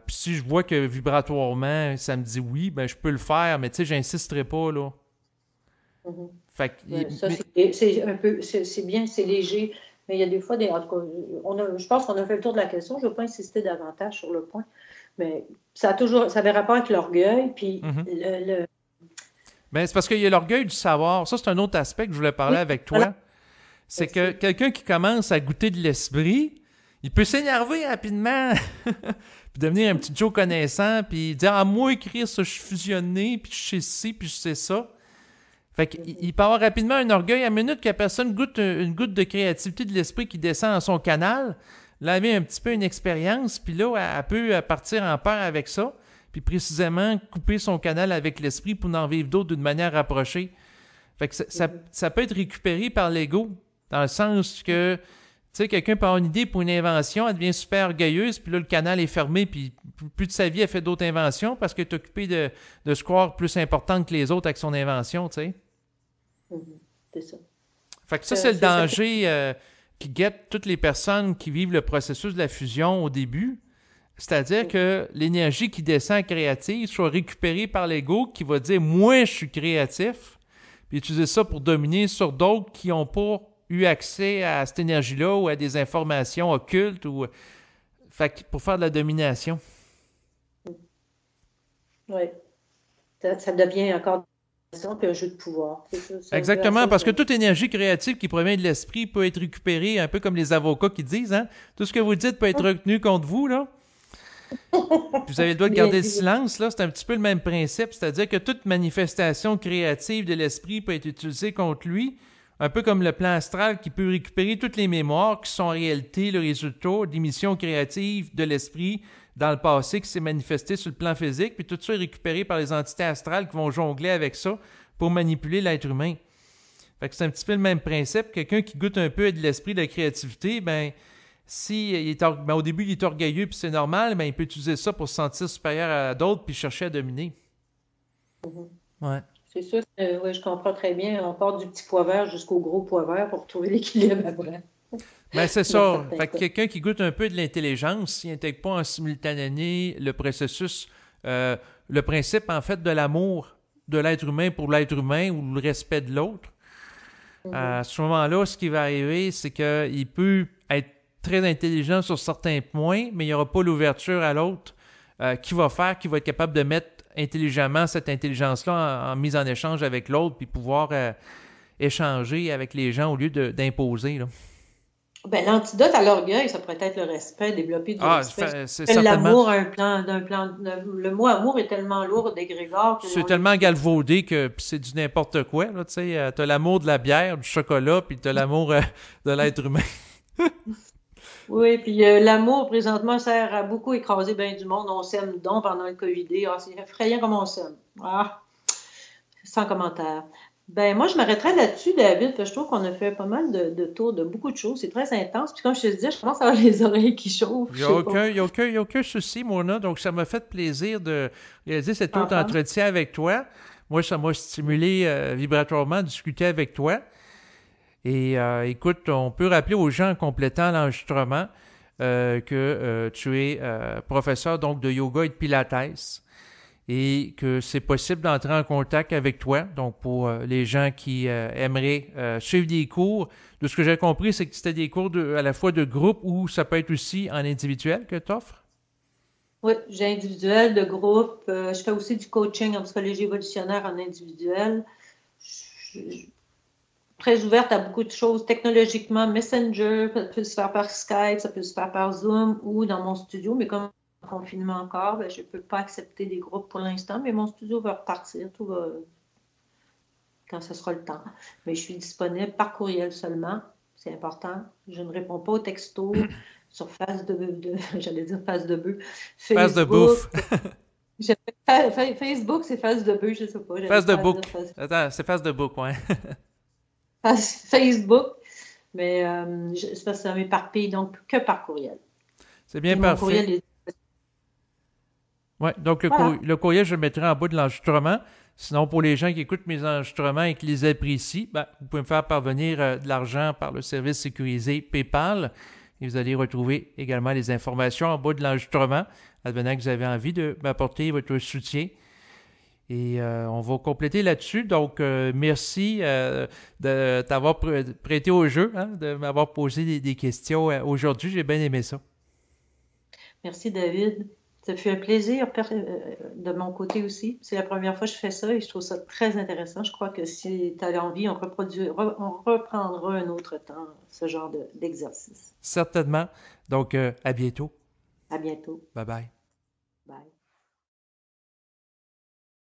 Puis si je vois que vibratoirement, ça me dit oui, ben je peux le faire, mais tu sais, j'insisterai pas, là. Mhm. Fait que, Ouais, ça, c'est un peu, c'est bien, c'est léger, mais il y a des fois, en tout cas, je pense qu'on a fait le tour de la question, je ne veux pas insister davantage sur le point, mais ça avait rapport avec l'orgueil, puis ben, c'est parce qu'il y a l'orgueil du savoir. Ça, c'est un autre aspect que je voulais parler oui, avec voilà. toi. C'est que quelqu'un qui commence à goûter de l'esprit, il peut s'énerver rapidement, puis devenir un petit Joe connaissant, puis dire « Ah, moi, écrire ça, je suis fusionné, puis je sais ci, puis je sais ça. » Fait qu'il peut avoir rapidement un orgueil à minute que la personne goûte une goutte de créativité de l'esprit qui descend dans son canal. Là, elle a un petit peu une expérience, puis là, elle peut partir en paire avec ça, puis précisément couper son canal avec l'esprit pour en vivre d'autres d'une manière rapprochée. Fait que ça peut être récupéré par l'ego, dans le sens que, tu sais, quelqu'un peut avoir une idée pour une invention, elle devient super orgueilleuse, puis là, le canal est fermé, puis plus de sa vie, elle fait d'autres inventions parce qu'elle est occupée de se croire plus importante que les autres avec son invention, tu sais. C'est ça. Fait que ça, c'est le danger qui guette toutes les personnes qui vivent le processus de la fusion au début. C'est-à-dire que l'énergie qui descend créative soit récupérée par l'ego qui va dire « Moi, je suis créatif », puis utiliser ça pour dominer sur d'autres qui n'ont pas eu accès à cette énergie-là ou à des informations occultes ou fait que pour faire de la domination. Oui. Ça devient encore un jeu de pouvoir. C'est exactement, parce que toute énergie créative qui provient de l'esprit peut être récupérée, un peu comme les avocats qui disent, hein? Tout ce que vous dites peut être retenu contre vous, là. Puis vous avez le droit de garder le silence, là. C'est un petit peu le même principe, c'est-à-dire que toute manifestation créative de l'esprit peut être utilisée contre lui, un peu comme le plan astral qui peut récupérer toutes les mémoires qui sont en réalité le résultat d'émissions créatives de l'esprit dans le passé qui s'est manifesté sur le plan physique, puis tout ça est récupéré par les entités astrales qui vont jongler avec ça pour manipuler l'être humain. Fait que c'est un petit peu le même principe. Quelqu'un qui goûte un peu à de l'esprit, de la créativité, ben si il est au début il est orgueilleux puis c'est normal, ben il peut utiliser ça pour se sentir supérieur à d'autres puis chercher à dominer. Ouais. C'est sûr, oui, je comprends très bien. On part du petit pois vert jusqu'au gros pois vert pour trouver l'équilibre après. Ben c'est ça. Fait que quelqu'un qui goûte un peu de l'intelligence, il n'intègre pas en simultané le processus, le principe en fait de l'amour de l'être humain pour l'être humain ou le respect de l'autre. À ce moment-là, ce qui va arriver, c'est qu'il peut être très intelligent sur certains points, mais il n'y aura pas l'ouverture à l'autre qui va être capable de mettre intelligemment cette intelligence-là en mise en échange avec l'autre puis pouvoir échanger avec les gens au lieu d'imposer, là. Ben, l'antidote à l'orgueil, ça pourrait être le respect, développer du respect. C'est certainement... L'amour, le mot amour est tellement lourd d'égrégore. C'est tellement galvaudé que c'est du n'importe quoi. Là, t'as l'amour de la bière, du chocolat, puis t'as l'amour de l'être humain. Oui, puis l'amour, présentement, sert à beaucoup écraser bien du monde. On s'aime donc pendant le COVID. Ah, c'est effrayant comme on s'aime. Ah, sans commentaire. Ben, moi, je m'arrêterais là-dessus, David, parce que je trouve qu'on a fait pas mal de tours de beaucoup de choses. C'est très intense. Puis comme je te disais, je commence à avoir les oreilles qui chauffent. Il n'y a aucun souci, Mona. Donc, ça m'a fait plaisir de réaliser cet autre entretien avec toi. Moi, ça m'a stimulé vibratoirement de discuter avec toi. Et écoute, on peut rappeler aux gens en complétant l'enregistrement que tu es professeur donc de yoga et de pilates. Et que c'est possible d'entrer en contact avec toi. Donc, pour les gens qui aimeraient suivre des cours, de ce que j'ai compris, c'est que c'était des cours à la fois de groupe ou ça peut être aussi en individuel que tu offres? Oui, j'ai individuel, de groupe. Je fais aussi du coaching en psychologie évolutionnaire en individuel. Je suis très ouverte à beaucoup de choses. Technologiquement, Messenger, ça peut se faire par Skype, ça peut se faire par Zoom ou dans mon studio, mais comme confinement encore, ben, je ne peux pas accepter des groupes pour l'instant, mais mon studio va repartir, tout va quand ce sera le temps. Mais je suis disponible par courriel seulement, c'est important. Je ne réponds pas aux textos sur j'allais dire face de bœuf, Face de Facebook. bouffe. Facebook, c'est face de bœuf, je ne sais pas. Face de Pas à dire book. Attends, c'est face de book, ouais. Facebook, mais c'est parce que ça m'éparpille donc que par courriel. C'est bien Et mon parfait. courriel est... Ouais, donc Voilà. le courriel, je le mettrai en bas de l'enregistrement. Sinon, pour les gens qui écoutent mes enregistrements et qui les apprécient, ben, vous pouvez me faire parvenir de l'argent par le service sécurisé PayPal. Et vous allez retrouver également les informations en bas de l'enregistrement, advenant que vous avez envie de m'apporter votre soutien. Et on va compléter là-dessus. Donc, merci de t'avoir prêté au jeu, hein, de m'avoir posé des questions aujourd'hui. J'ai bien aimé ça. Merci, David. Ça fait un plaisir de mon côté aussi. C'est la première fois que je fais ça et je trouve ça très intéressant. Je crois que si tu as envie, on reprendra un autre temps ce genre d'exercice. Certainement. Donc, à bientôt. À bientôt. Bye bye.